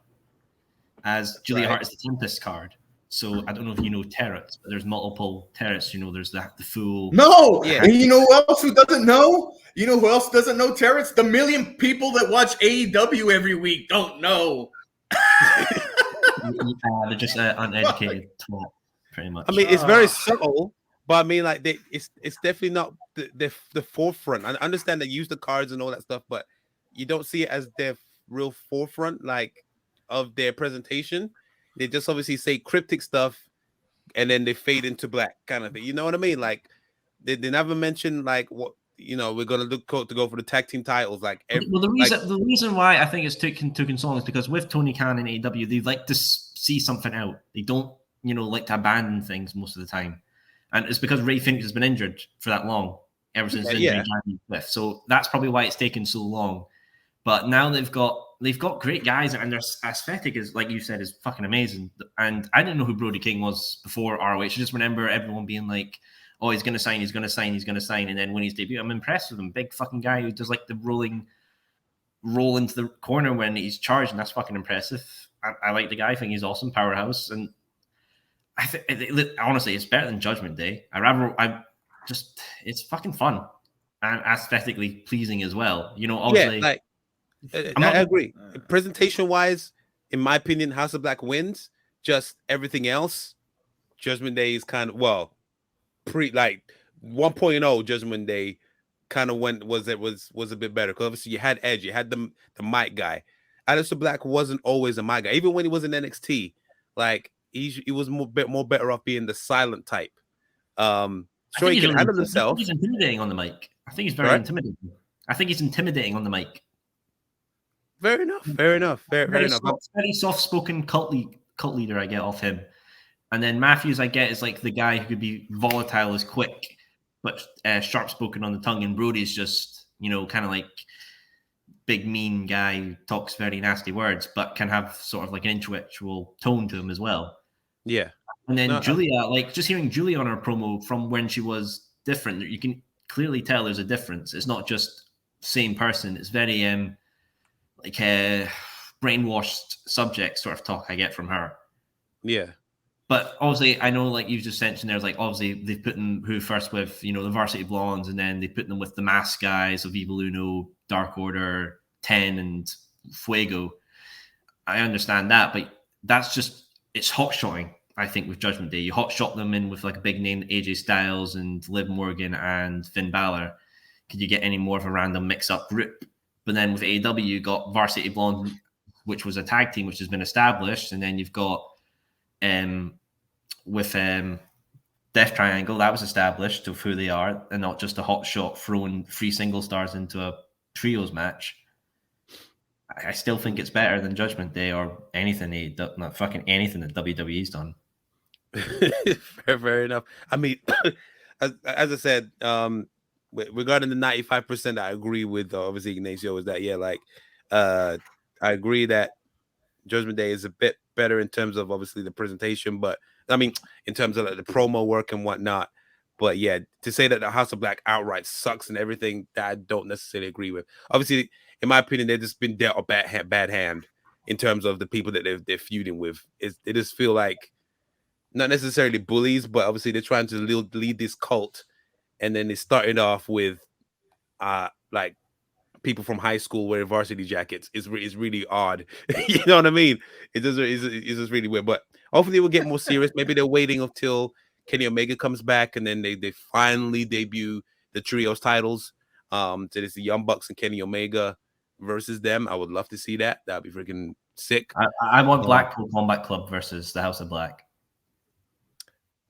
as Julia Hart is the Tempest card. So I don't know if you know tarots, but there's multiple tarots. There's the Fool. No, yeah. And you know who else doesn't know? You know who else doesn't know tarots? The million people that watch AEW every week don't know. They're just uneducated twat, pretty much. I mean, it's very subtle. But I mean, like it's definitely not the forefront. I understand they use the cards and all that stuff, but you don't see it as their real forefront, like of their presentation. They just obviously say cryptic stuff, and then they fade into black, kind of thing. You know what I mean? Like they never mention like what we're gonna look to go for the tag team titles. Like the reason why I think it's taken so long is because with Tony Khan and AEW, they like to see something out. They don't like to abandon things most of the time. And it's because Ray Phoenix has been injured for that long, ever since the injury. So that's probably why it's taken so long. But now they've got great guys, and their aesthetic is, like you said, is fucking amazing. And I didn't know who Brody King was before ROH. I just remember everyone being like, "Oh, he's gonna sign. And then when he's debut, I'm impressed with him. Big fucking guy who does like the roll into the corner when he's charged, and that's fucking impressive. I like the guy. I think he's awesome, powerhouse, and honestly, it's better than Judgment Day. It's fucking fun and aesthetically pleasing as well. You know, obviously, like I agree. Presentation wise, in my opinion, House of Black wins. Just everything else, Judgment Day is kind of 1.0 Judgment Day kind of was a bit better because obviously you had Edge, you had the mic guy. Aleister Black wasn't always a mic guy, even when he was in NXT. Like he was bit more better off being the silent type. Sure, he can handle himself. I think he's intimidating on the mic. I think he's very intimidating. I think he's intimidating on the mic. Fair enough. Fair enough. Very soft-spoken cult leader I get off him. And then Matthews I get is like the guy who could be volatile as quick, but sharp-spoken on the tongue. And Brody's just, you know, kind of like big mean guy who talks very nasty words, but can have sort of like an intellectual tone to him as well. Yeah. And then Julia, like just hearing Julia on her promo from when she was different, you can clearly tell there's a difference. It's not just same person. It's very like a brainwashed subject sort of talk I get from her. Yeah. But obviously, I know, like you just mentioned, there's like obviously they've put them who first with, you know, the Varsity Blondes, and then they put them with the mask guys of Evil Uno, Dark Order, 10, and Fuego. I understand that, but that's just it's hot shotting. I think with Judgment Day, you hot shot them in with like a big name, AJ Styles and Liv Morgan and Finn Balor. Could you get any more of a random mix-up group? But then with AEW, you got Varsity Blonde, which was a tag team, which has been established, and then you've got with Death Triangle, that was established of who they are, and not just a hot shot throwing 3 single stars into a trios match. I still think it's better than Judgment Day or anything not fucking anything that WWE's done. Fair enough. I mean, as I said, regarding the 95% I agree with obviously Ignacio is that I agree that Judgment Day is a bit better in terms of obviously the presentation, but I mean in terms of like, the promo work and whatnot. But yeah, to say that the House of Black outright sucks and everything, that I don't necessarily agree with. Obviously, in my opinion, they've just been dealt a bad hand in terms of the people that they're feuding with. They just feel like not necessarily bullies, but obviously they're trying to lead this cult, and then they started off with like people from high school wearing varsity jackets. It's really odd. You know what I mean? It's just really weird. But hopefully we'll get more serious. Maybe they're waiting until Kenny Omega comes back, and then they finally debut the trios titles. So it's the Young Bucks and Kenny Omega versus them. I would love to see that. That'd be freaking sick. I want Blackpool Combat Club versus the House of Black.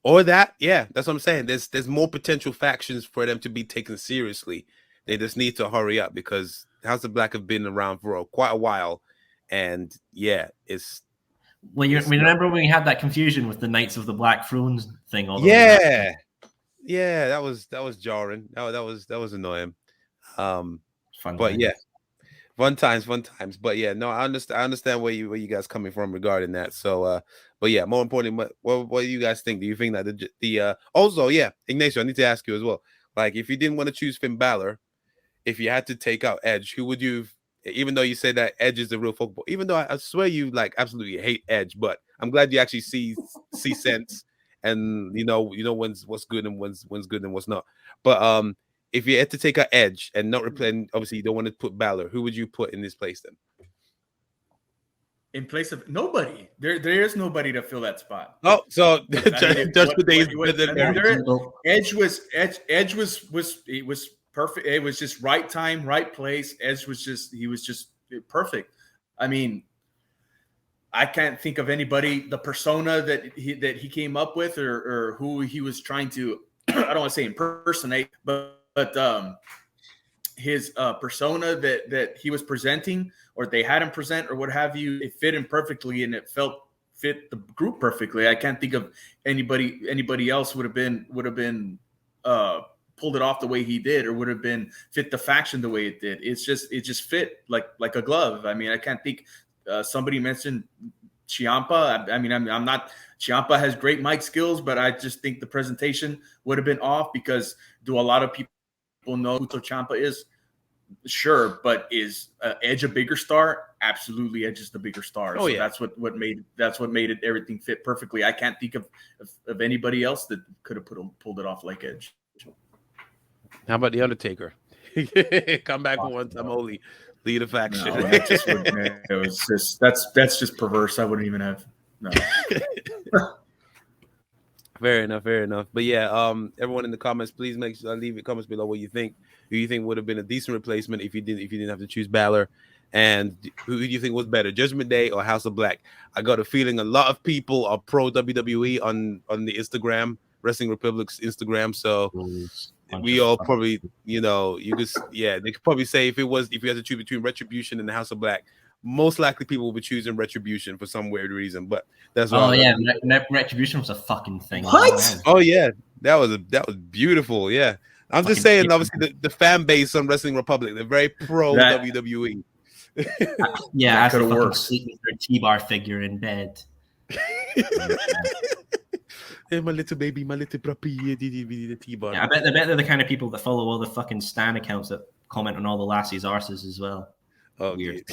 Or that, yeah, that's what I'm saying. There's more potential factions for them to be taken seriously. They just need to hurry up because House of Black have been around for quite a while, and yeah, it's. Well, remember when we had that confusion with the Knights of the Black Thrones thing? Yeah, that was jarring. That was annoying. Fun but times. Yeah, fun times. But yeah, no, I understand where you guys coming from regarding that. So, but yeah, more importantly, what do you guys think? Do you think that the also, yeah, Ignacio, I need to ask you as well. Like, if you didn't want to choose Finn Balor, if you had to take out Edge, who would you? Even though you say that Edge is the real focal, even though I swear you like absolutely hate Edge, but I'm glad you actually see sense and you know what's good and what's good and what's not. But if you had to take out Edge and not replace, obviously you don't want to put Balor, who would you put in this place then? In place of nobody, there is nobody to fill that spot. Oh, so Edge was perfect. It was just right time, right place. Edge was just perfect. I mean, I can't think of anybody, the persona that he came up with or who he was trying to, I don't want to say impersonate, but his persona that he was presenting or they had him present or what have you, it fit him perfectly and it fit the group perfectly. I can't think of anybody else would have been pulled it off the way he did or would have been fit the faction the way it did. It just fit like a glove. I mean, I can't think. Somebody mentioned Ciampa. I mean, I'm not. Ciampa has great mic skills, but I just think the presentation would have been off because do a lot of people know who Ciampa is? Sure, but is Edge a bigger star? Absolutely, Edge is the bigger star. Oh, So yeah. that's what made it everything fit perfectly. I can't think of anybody else that could have pulled it off like Edge. How about the Undertaker? Come back for one time only, lead a faction. No, that just would, it was just that's just perverse. I wouldn't even have no. Fair enough. But yeah, everyone in the comments, please make sure leave your comments below what you think. Who you think would have been a decent replacement if you didn't have to choose Balor, and who do you think was better, Judgment Day or House of Black? I got a feeling a lot of people are pro WWE on the Instagram, Wrestling Republic's Instagram. So we all probably, you could, they could probably say if you had to choose between Retribution and the House of Black, most likely people will be choosing Retribution for some weird reason. But that's Retribution was a fucking thing. What? Oh yeah, that was beautiful. Yeah, I'm just saying. Obviously, the fan base on Wrestling Republic, they're very pro WWE. Yeah, I could have worked. Sleeping with a T-bar figure in bed. Hey, my little baby, my little puppy, the T-bar. Yeah, I bet they're the kind of people that follow all the fucking stan accounts that comment on all the lassies' arses as well. Oh, weird.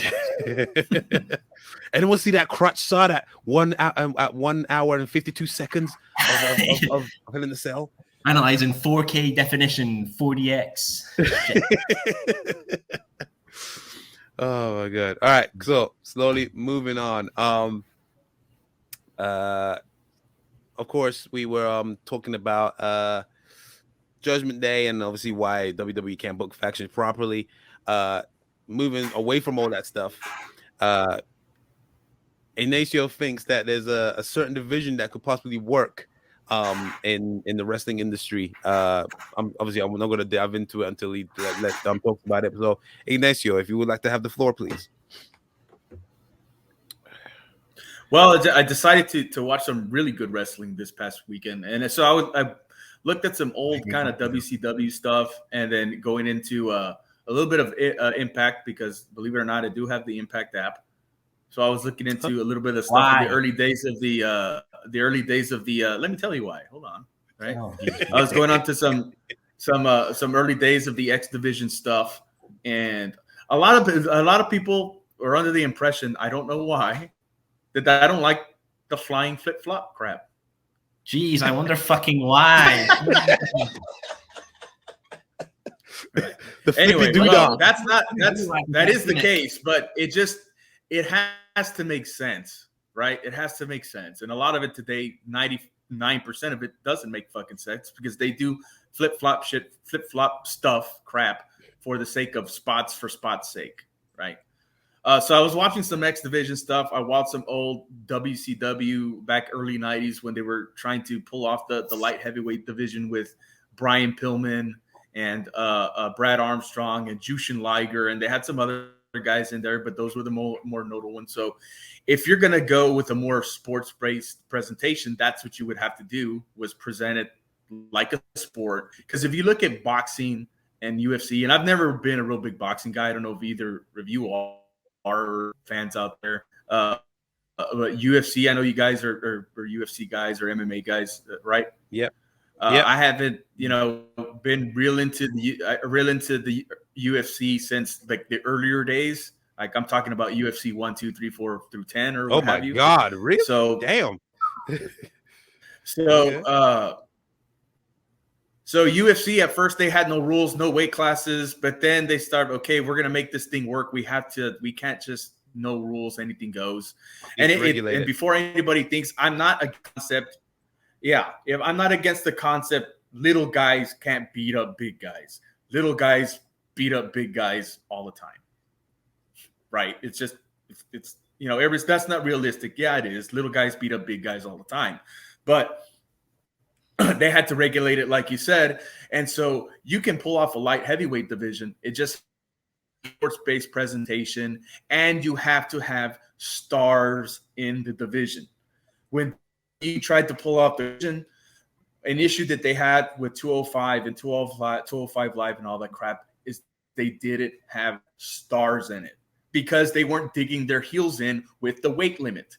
Anyone see that crutch saw that 1 hour at 1 hour and 52 seconds of Hell in the Cell? Analyzing 4K definition, 40x. Oh my god! All right, so slowly moving on. Of course, we were talking about Judgment Day and obviously why WWE can't book factions properly. Moving away from all that stuff, Ignacio thinks that there's a certain division that could possibly work in the wrestling industry. I'm not going to dive into it until he lets talk about it. So, Ignacio, if you would like to have the floor, please. Well, I decided to watch some really good wrestling this past weekend, and so I looked at some old kind of WCW stuff, and then going into a little bit of Impact, because believe it or not, I do have the Impact app. So I was looking into a little bit of stuff in the early days of the let me tell you why. Hold on. Right. I was going on to some early days of the X Division stuff, and a lot of people are under the impression, I don't know why, that I don't like the flying flip-flop crap. Jeez, I wonder fucking why. Anyway, that is the case, but it has to make sense, right? It has to make sense, and a lot of it today, 99% of it doesn't make fucking sense because they do flip-flop stuff, crap, for the sake of spots for spots' sake, right? So I was watching some X Division stuff. I watched some old WCW back early 90s when they were trying to pull off the light heavyweight division with Brian Pillman and Brad Armstrong and Jushin Liger, and they had some other guys in there, but those were the more notable ones. So if you're going to go with a more sports-based presentation, that's what you would have to do, was present it like a sport. Because if you look at boxing and UFC, and I've never been a real big boxing guy. I don't know if either of you are fans out there. But UFC, I know you guys are UFC guys or MMA guys, right? Yep. I haven't, been real into the UFC since like the earlier days. Like I'm talking about UFC 1, 2, 3, 4 through 10 or what have you. Oh my God, really? So damn. So UFC at first they had no rules, no weight classes, but then they started, okay, we're gonna make this thing work. We can't just no rules, anything goes. And before anybody thinks, I'm not a concept. Yeah, if I'm not against the concept, little guys can't beat up big guys. Little guys beat up big guys all the time. Right? It's just that's not realistic. Yeah, it is. Little guys beat up big guys all the time. But they had to regulate it, like you said. And so you can pull off a light heavyweight division. It just sports-based presentation, and you have to have stars in the division. When you tried to pull off the division, an issue that they had with 205 and 205 Live and all that crap is they didn't have stars in it because they weren't digging their heels in with the weight limit.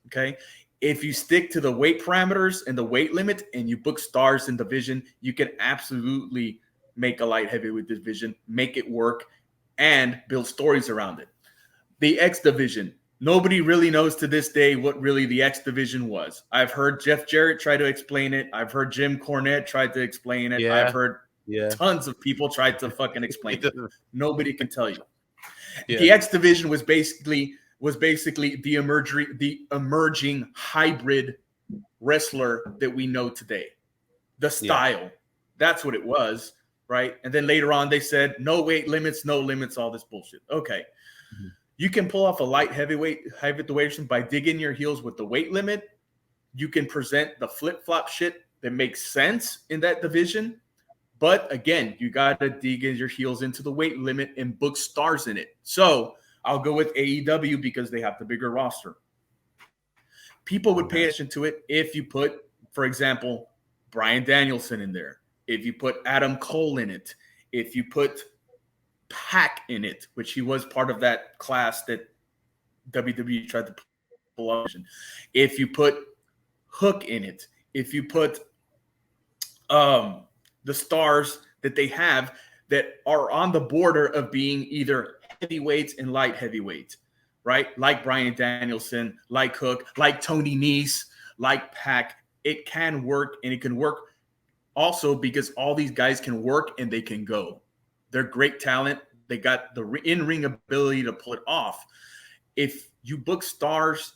Okay. If you stick to the weight parameters and the weight limit and you book stars in division, you can absolutely make a light heavyweight division, make it work, and build stories around it. The X Division. Nobody really knows to this day what really the X Division was. I've heard Jeff Jarrett try to explain it. I've heard Jim Cornette try to explain it. Yeah. I've heard tons of people try to fucking explain it. Nobody can tell you. Yeah. The X Division was basically the emerging hybrid wrestler that we know today. The style. That's what it was, right? And then later on they said no weight limits, all this bullshit. Okay. Mm-hmm. You can pull off a light heavyweight division by digging your heels with the weight limit. You can present the flip-flop shit that makes sense in that division. But again, you got to dig your heels into the weight limit and book stars in it. So I'll go with AEW because they have the bigger roster. People would pay attention to it if you put, for example, Bryan Danielson in there. If you put Adam Cole in it. If you put Pac in it, which he was part of that class that WWE tried to pull off. If you put Hook in it, if you put the stars that they have that are on the border of being either heavyweights and light heavyweights, right? Like Bryan Danielson, like Hook, like Tony Nese, like Pac, it can work, and it can work also because all these guys can work and they can go. They're great talent. They got the in-ring ability to pull it off. If you book stars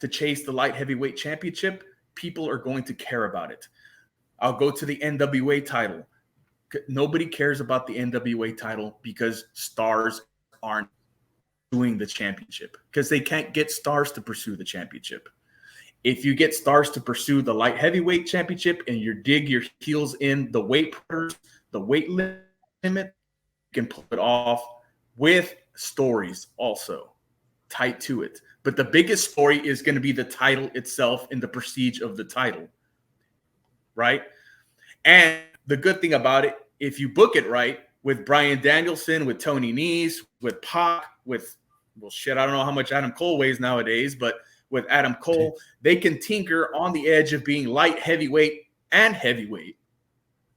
to chase the light heavyweight championship, people are going to care about it. I'll go to the NWA title. Nobody cares about the NWA title because stars aren't doing the championship because they can't get stars to pursue the championship. If you get stars to pursue the light heavyweight championship and you dig your heels in the weight limit, you can pull it off with stories also tied to it. But the biggest story is going to be the title itself and the prestige of the title, right? And the good thing about it, if you book it right with Bryan Danielson, with Tony Nese, with Pac, with, well, shit, I don't know how much Adam Cole weighs nowadays, but with Adam Cole, they can tinker on the edge of being light heavyweight and heavyweight.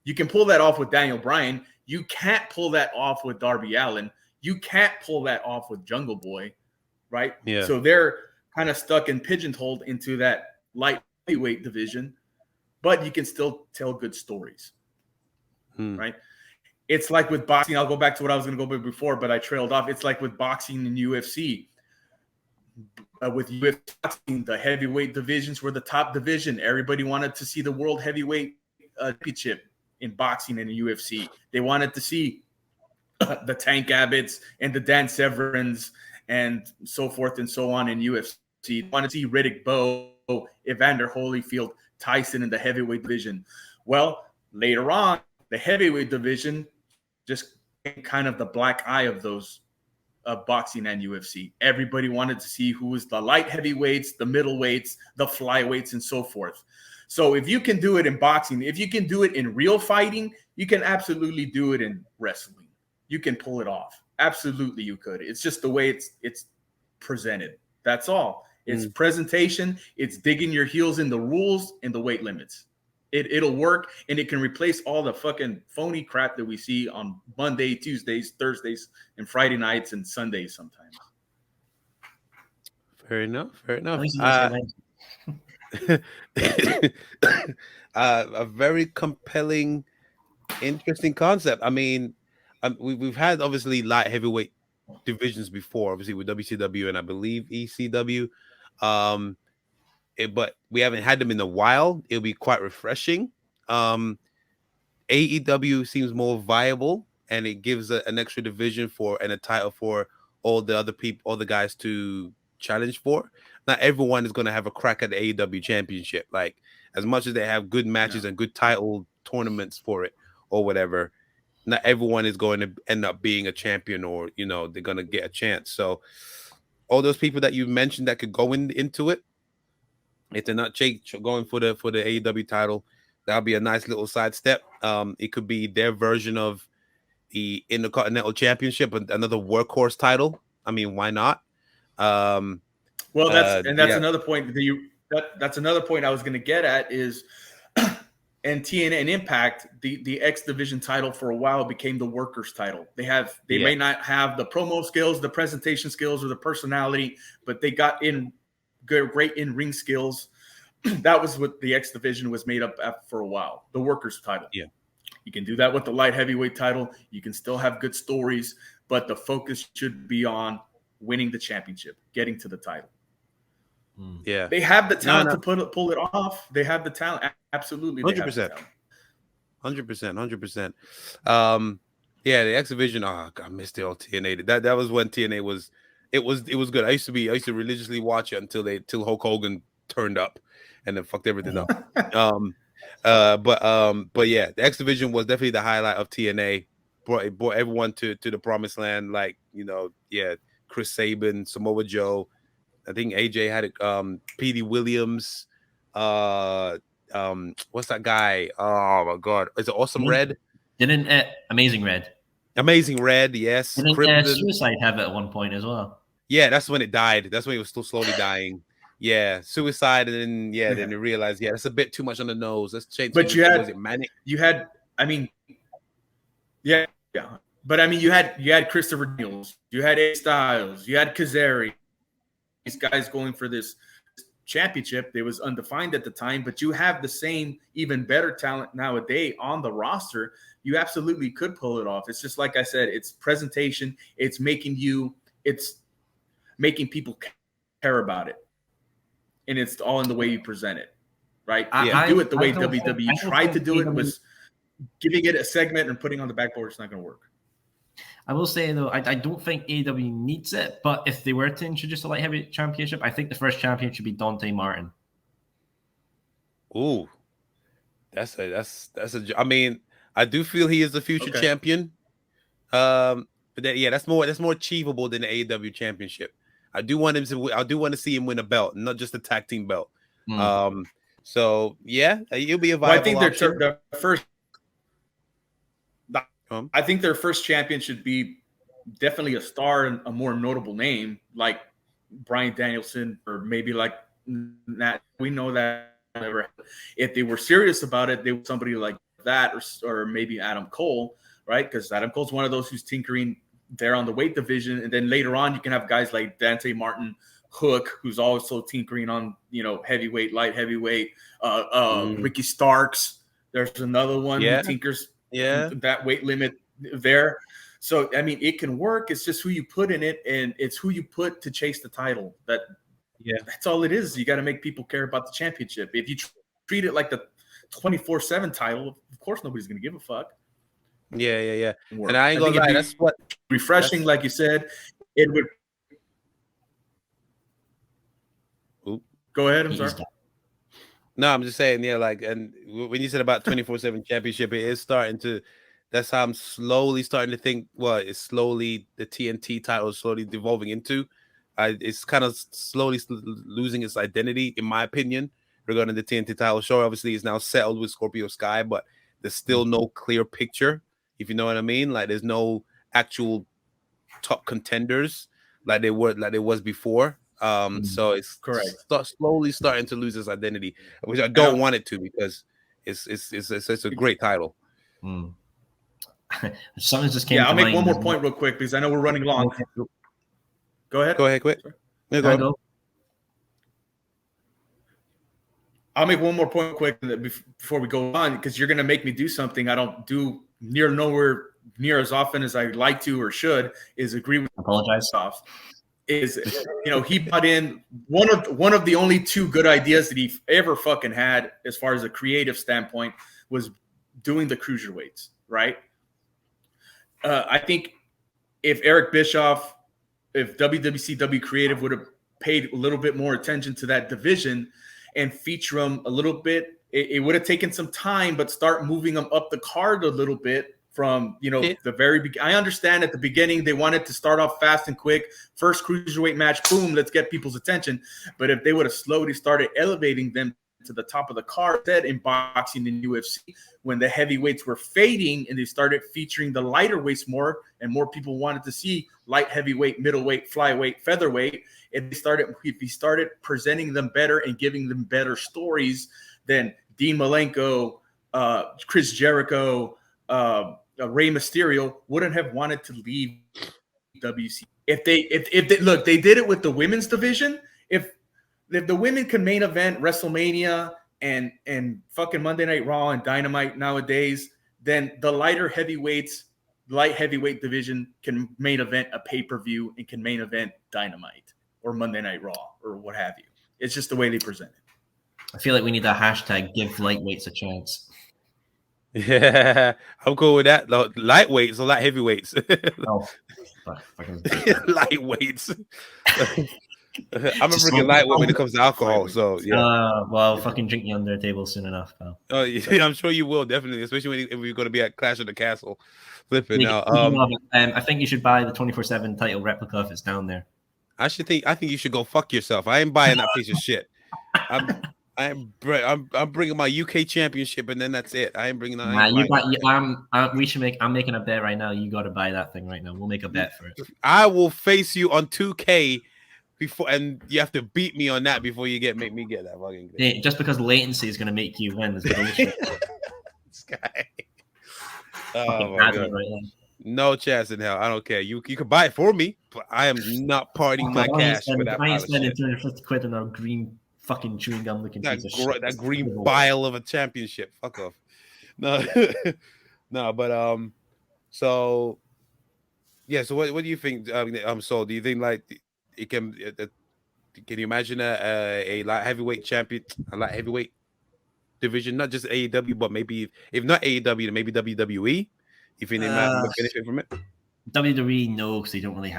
You can pull that off with Daniel Bryan. You can't pull that off with Darby Allin. You can't pull that off with Jungle Boy, right? Yeah. So they're kind of stuck and pigeonholed into that light heavyweight division, but you can still tell good stories, right? It's like with boxing. I'll go back to what I was going to go before, but I trailed off. It's like with boxing and UFC. With UFC boxing, the heavyweight divisions were the top division. Everybody wanted to see the world heavyweight championship in boxing and in UFC. They wanted to see the Tank Abbotts and the Dan Severins and so forth and so on in UFC. They wanted to see Riddick Bowe, Evander Holyfield, Tyson in the heavyweight division. Well, later on, the heavyweight division just kind of the black eye of those boxing and UFC. Everybody wanted to see who was the light heavyweights, the middleweights, the flyweights, and so forth. So if you can do it in boxing, if you can do it in real fighting, you can absolutely do it in wrestling. You can pull it off. Absolutely, you could. It's just the way it's presented. That's all. It's presentation. It's digging your heels in the rules and the weight limits. It'll work, and it can replace all the fucking phony crap that we see on Monday, Tuesdays, Thursdays, and Friday nights and Sundays sometimes. Fair enough. A very compelling, interesting concept. I mean, we've had obviously light heavyweight divisions before, obviously with WCW and I believe ECW. But we haven't had them in a while. It'll be quite refreshing. AEW seems more viable, and it gives an extra division and a title for all the other people, all the guys to challenge for. Not everyone is going to have a crack at the AEW championship. Like, as much as they have good matches and good title tournaments for it or whatever, not everyone is going to end up being a champion, or they're going to get a chance. So all those people that you mentioned that could go into it, if they're not going for the AEW title, that'll be a nice little sidestep. It could be their version of the Intercontinental Championship, another workhorse title. I mean, why not? Well, that's another point that's another point I was going to get at is, and TNA and Impact, the X Division title for a while became the workers title. They may not have the promo skills, the presentation skills, or the personality, but they got great in-ring skills. That was what the X Division was made up for a while, the workers title. Yeah. You can do that with the light heavyweight title. You can still have good stories, but the focus should be on winning the championship, getting to the title. Yeah. They have the talent to pull it off. They have the talent. Absolutely. 100%. 100%. Yeah, the X Division. Oh God, I missed the old TNA. That was when TNA was. It was good. I used to religiously watch it until Hulk Hogan turned up, and then fucked everything up. But yeah, the X Division was definitely the highlight of TNA. Brought everyone to the promised land. Like, Chris Sabin, Samoa Joe. I think AJ had it. Petey Williams. What's that guy? Oh my God, is it Awesome Red? Didn't Amazing Red? Amazing Red, yes. Didn't Suicide have it at one point as well? Yeah, that's when it died. That's when it was still slowly dying. Yeah, Suicide, and then then they realized, that's a bit too much on the nose. Let's change. But was it Manic? You had, But you had Christopher Daniels, you had A Styles, you had Kazari. These guys going for this championship. It was undefined at the time, but you have the same, even better talent nowadays on the roster. You absolutely could pull it off. It's just like I said, it's presentation. It's making people care about it. And it's all in the way you present it, right? You do it the way WWE tried to do it, was giving it a segment and putting on the backboard. It's not going to work. I will say, though, I don't think AEW needs it, but if they were to introduce a light heavyweight championship, I think the first champion should be Dante Martin. Ooh, that's a. I mean, I do feel he is the future champion. But that's more achievable than the AEW championship. I do want to see him win a belt, not just a tag team belt. So he'll be a viable. I think their first. I think their first champion should be definitely a star and a more notable name, like Bryan Danielson, or maybe like Nat. We know that if they were serious about it, they would somebody like that, or maybe Adam Cole, right? Because Adam Cole's one of those who's tinkering there on the weight division, and then later on you can have guys like Dante Martin, Hook, who's also tinkering on heavyweight, light heavyweight. Ricky Starks. There's another one who tinkers. That weight limit there. So, it can work. It's just who you put in it, and it's who you put to chase the title. That's all it is. You got to make people care about the championship. If you treat it like the 24/7 title, of course nobody's going to give a fuck. Yeah. And I ain't going to lie, that's what refreshing, like you said. It would. Oop. Go ahead. I'm sorry. No, I'm just saying, and when you said about 24/7 championship, it is starting to. That's how I'm slowly starting to think. Well, it's slowly the TNT title is slowly devolving into. It's kind of slowly losing its identity, in my opinion, regarding the TNT title. Sure, obviously, it's now settled with Scorpio Sky, but there's still no clear picture, if you know what I mean. Like, there's no actual top contenders like there was before. So it's correct. Slowly starting to lose its identity, which I don't want it to, because it's a great title. Something just came. I'll make one more point real quick because I know we're running long. Okay. Go ahead, quick. Go. I'll make one more point quick before we go on, because you're going to make me do something I don't do nowhere near as often as I like to or should. Is agree with. Apologize. Is he brought in one of the only two good ideas that he ever fucking had as far as a creative standpoint, was doing the cruiserweights, right? I think if Eric Bischoff, if WWCW Creative would have paid a little bit more attention to that division and feature them a little bit, it would have taken some time, but start moving them up the card a little bit. From the very beginning. I understand at the beginning they wanted to start off fast and quick. First cruiserweight match, boom, let's get people's attention. But if they would have slowly started elevating them to the top of the card, said in boxing and UFC, when the heavyweights were fading and they started featuring the lighter weights more, and more people wanted to see light heavyweight, middleweight, flyweight, featherweight, if he started presenting them better and giving them better stories, then Dean Malenko, Chris Jericho, Rey Mysterio wouldn't have wanted to leave WC if they look. They did it with the women's division. If the women can main event WrestleMania and fucking Monday Night Raw and Dynamite nowadays, then the light heavyweight division can main event a pay-per-view and can main event Dynamite or Monday Night Raw or what have you. It's just the way they present it. I feel like we need a hashtag give lightweights a chance. Yeah, I'm cool with that. Lightweights or light heavyweights? Oh, lightweights. I'm a freaking lightweight when it comes to alcohol. So yeah. Well, fucking drink me under the table soon enough, pal. Oh yeah, I'm sure you will definitely, especially if we're going to be at Clash of the Castle. Flipping now. I think you should buy the 24/7 title replica if it's down there. I think you should go fuck yourself. I ain't buying that piece of shit. I'm bringing my UK championship and then that's it. I ain't bringing that. I'm making a bet right now. You got to buy that thing right now. We'll make a bet for it. I will face you on 2K before, and you have to beat me on that before you make me get that fucking thing. Hey, just because latency is going to make you win is bullshit. This guy. Oh my God. Right, no chance in hell. I don't care. You can buy it for me, but I am not parting my cash for that. I ain't spending 250 quid on a green fucking chewing gum looking piece of shit. That green bile of a championship. Fuck off. No, no, but so yeah. So what do you think? So do you think like it can? Can you imagine a light heavyweight champion, a light heavyweight division, not just AEW, but maybe if not AEW, then maybe WWE? You think they might benefit from it? WWE, no, because they don't really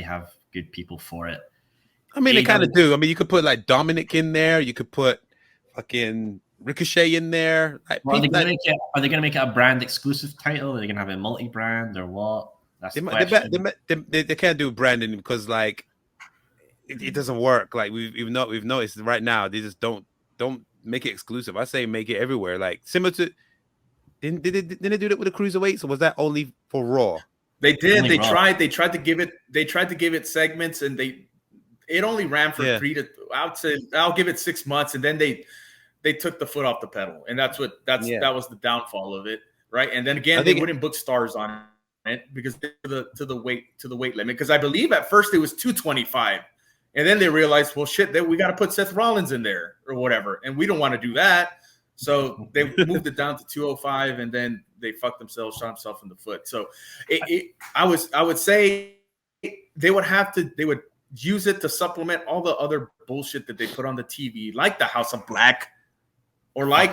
have good people for it. I mean, they kind of do. I mean, you could put like Dominic in there. You could put fucking Ricochet in there. Well, are they going to make it a brand exclusive title? Are they going to have a multi-brand or what? That's they can't do branding because like it doesn't work. Like we've noticed right now. They just don't make it exclusive. I say make it everywhere. Like similar to didn't they do that with the cruiserweights, or was that only for Raw? They did. They tried to give it segments, and it only ran for I'll give it 6 months, and then they took the foot off the pedal, and that was the downfall of it, right? And then again, they wouldn't book stars on it because to the weight limit. Because I believe at first it was 225, and then they realized, well, shit, that we got to put Seth Rollins in there or whatever, and we don't want to do that. So they moved it down to 205, and then they shot themselves in the foot. So I would say they would use it to supplement all the other bullshit that they put on the TV, like the House of Black, or like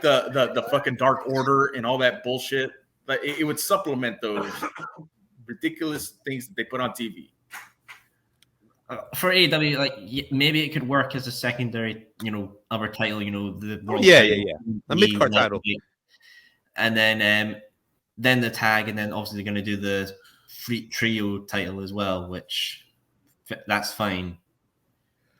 the fucking Dark Order and all that bullshit. But it would supplement those ridiculous things that they put on TV. For AEW, like maybe it could work as a secondary, other title, the world a mid-card title, and then the tag, and then obviously they're going to do the free trio title as well, which that's fine.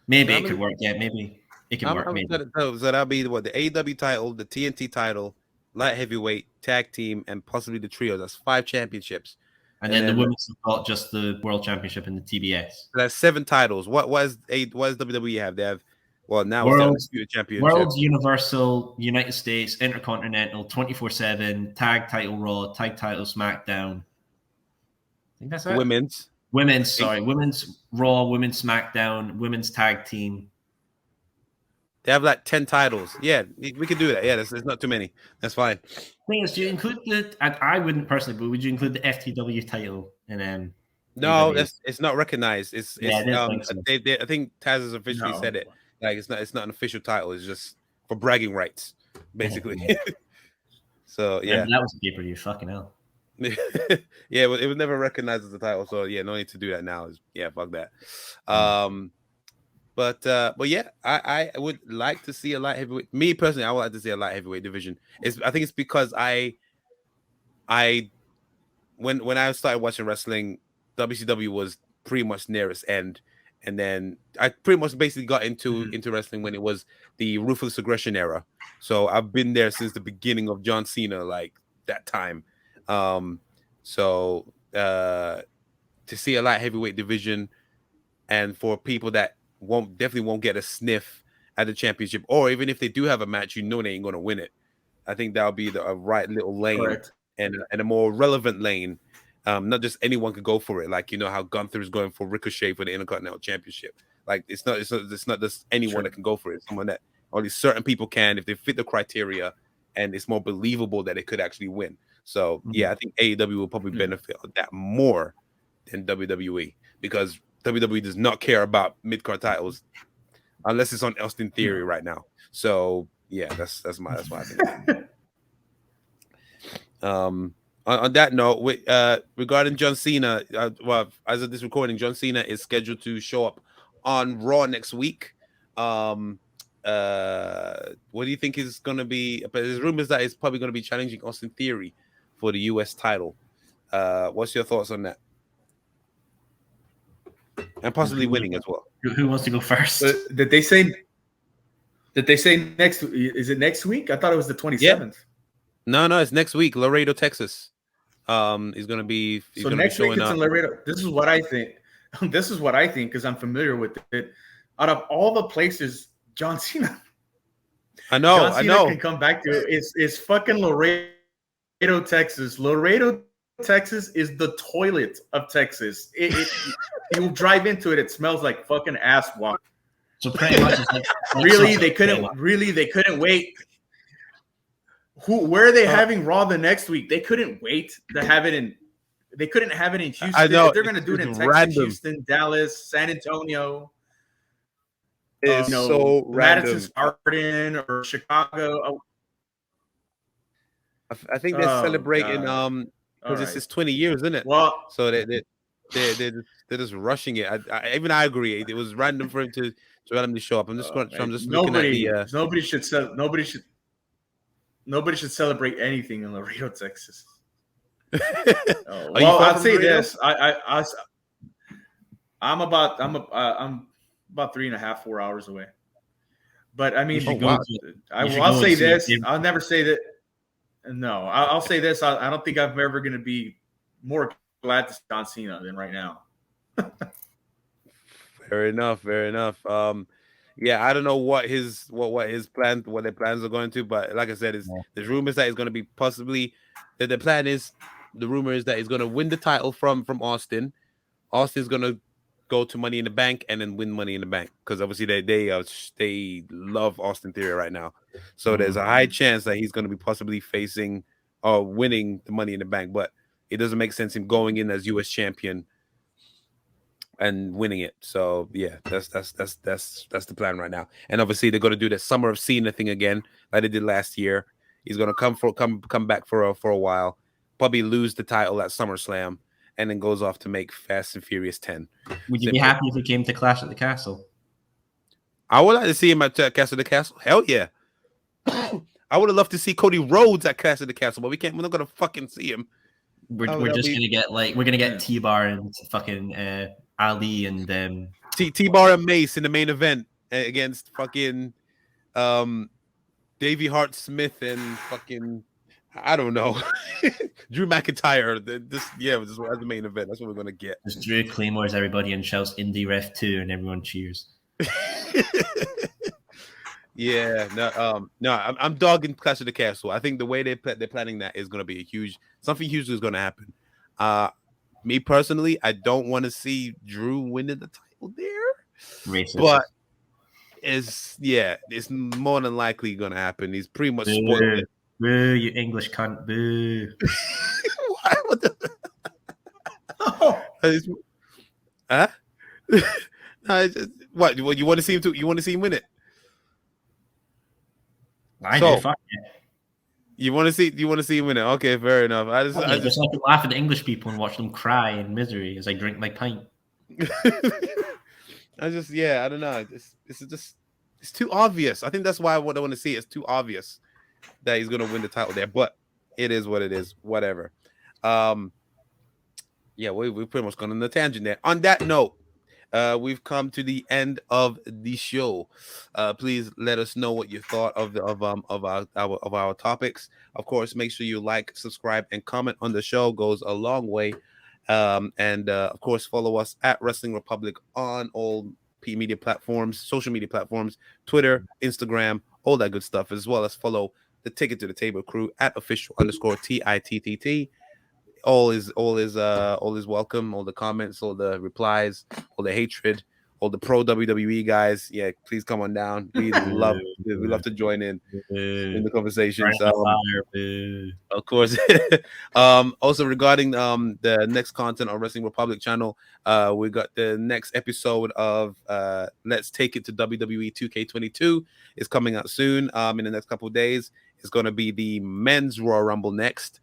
Maybe it could work. Yeah, maybe it could work. So that'll be the AEW title, the TNT title, light heavyweight, tag team, and possibly the trio. That's 5 championships. And then the women's have got just the world championship and the TBS. That's 7 titles. What does WWE have? They have now World Championship, World, Universal, United States, Intercontinental, 24/7, tag title Raw, tag title SmackDown. I think that's it. Women's Raw, women's SmackDown, women's tag team. They have like 10 titles. Yeah, we could do that. Yeah, there's not too many. That's fine. Thing is, do you include I wouldn't personally, but would you include the FTW title in No, it's not recognized. I think Taz has officially said it. Like it's not an official title. It's just for bragging rights, basically. So yeah, that was a pay-per-view. Fucking hell. Yeah, it was never recognized as a title. So yeah, no need to do that now. Fuck that. But yeah, I would like to see a light heavyweight. Me personally, I would like to see a light heavyweight division. I think it's because when I started watching wrestling, WCW was pretty much near its end, and then I pretty much basically got into wrestling when it was the Ruthless Aggression era. So I've been there since the beginning of John Cena, like that time. So to see a light heavyweight division, and for people that definitely won't get a sniff at the championship, or even if they do have a match, they ain't going to win it. I think that'll be a right little lane. Correct. and a more relevant lane. Not just anyone could go for it. Like, how Gunther is going for Ricochet for the Intercontinental Championship. Like, it's not just anyone that can go for it. Someone that only certain people can if they fit the criteria, and it's more believable that they could actually win. So yeah, I think AEW will probably benefit of that more than WWE, because WWE does not care about mid-card titles unless it's on Austin Theory right now. So yeah, that's what I think. On that note, regarding John Cena, well, as of this recording, John Cena is scheduled to show up on Raw next week. What do you think is going to be? But there's rumors that it's probably going to be challenging Austin Theory for the US title. What's your thoughts on that? And possibly winning as well. Who wants to go first? Did they say next? Is it next week? I thought it was the 27th. Yeah. No, it's next week, Laredo, Texas. He's gonna be. He's so gonna next be week it's in Laredo. This is what I think. Because I'm familiar with it. Out of all the places, John Cena. I know. Can come back to it. It's fucking Laredo, Texas. Laredo, Texas is the toilet of Texas. You'll drive into it. It smells like fucking ass water. So pretty much, it's like they couldn't wait. Where are they having Raw the next week? They couldn't wait to have it in. They couldn't have it in Houston. I know. If they're going to do it in Texas, random. Houston, Dallas, San Antonio. It's so random. Madison Garden or Chicago. I think they're celebrating because it's 20 years, isn't it? Well, so they're just rushing it. I agree. It was random for him to randomly show up. I'm just looking at the. Nobody should celebrate anything in Laredo, Texas. Well, I'll say this: I'm about 3.5, 4 hours away. But I mean, I'll say this: I'll never say that. No, I'll say this: I don't think I'm ever going to be more glad to see John Cena than right now. Fair enough. Yeah, I don't know what his plans, what their plans are going to, but like I said, there's rumors that it's going to be possibly that the plan is. The rumor is that he's going to win the title from Austin. Austin's going to go to Money in the Bank and then win Money in the Bank, because obviously they love Austin Theory right now. So there's a high chance that he's going to be possibly facing or winning the Money in the Bank, but it doesn't make sense him going in as US champion and winning it. So yeah, that's the plan right now. And obviously they're going to do the Summer of Cena thing again, like they did last year. He's going to come back for a while, probably lose the title at SummerSlam, and then goes off to make Fast and Furious 10. Would you be happy if he came to Clash at the Castle? I would like to see him at Clash at the Castle. Hell yeah. I would have loved to see Cody Rhodes at Clash at the Castle, but we're not going to fucking see him. We're just going to get T-Bar and fucking Ali and T-Bar and Mace in the main event against fucking Davey Hart Smith and fucking, I don't know, Drew McIntyre. This as the main event. That's what we're gonna get. Just Drew claymores everybody and shouts Indie Ref 2 and everyone cheers. Yeah, I'm dogging Clash of the Castle. I think the way they're planning that is gonna be something huge is gonna happen. Me personally, I don't want to see Drew winning the title there. Racist. But it's more than likely gonna happen. He's pretty much spoiled it. Boo, you English cunt, boo. What the? Huh? What you want to see him to? You want to see him win it? Fuck yeah. You want to see him win it? Okay, fair enough. I just like to laugh at the English people and watch them cry in misery as I drink my pint. I don't know. It's too obvious. I think that's why what I want to see is too obvious that he's going to win the title there. But it is what it is. Whatever. We've pretty much gone on the tangent there. On that note, we've come to the end of the show. Please let us know what you thought of our topics. Of course, make sure you like, subscribe, and comment on the show. Goes a long way. And of course, follow us at Wrestling Republic on all media platforms, social media platforms, Twitter, Instagram, all that good stuff, as well as follow the Ticket to the Table crew at official_TITTT. All is welcome. All the comments, all the replies, all the hatred, all the pro WWE guys. Yeah, please come on down. We love to join in the conversations. Of course. Also regarding the next content on Wrestling Republic channel, we got the next episode of Let's Take It to WWE 2K22 is coming out soon. In the next couple of days, it's going to be the men's Royal Rumble next.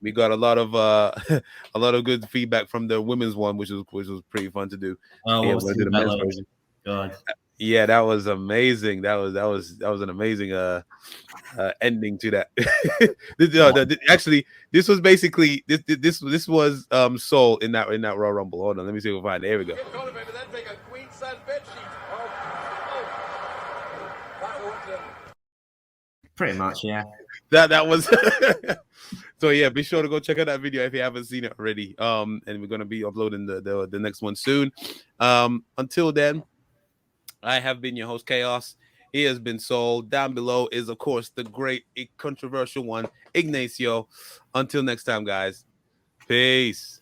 We got a lot of good feedback from the women's one, which was pretty fun to do. Oh, yeah, God. Yeah, that was amazing. That was an amazing ending to that. Actually, this was basically this was Soul in that Royal Rumble. Hold on, let me see if we can find it. Here we go. Pretty much, yeah. That was so yeah, be sure to go check out that video if you haven't seen it already. And we're gonna be uploading the next one soon. Until then, I have been your host, Chaos. He has been Soul. Down below is, of course, the great controversial one, Ignacio. Until next time, guys. Peace.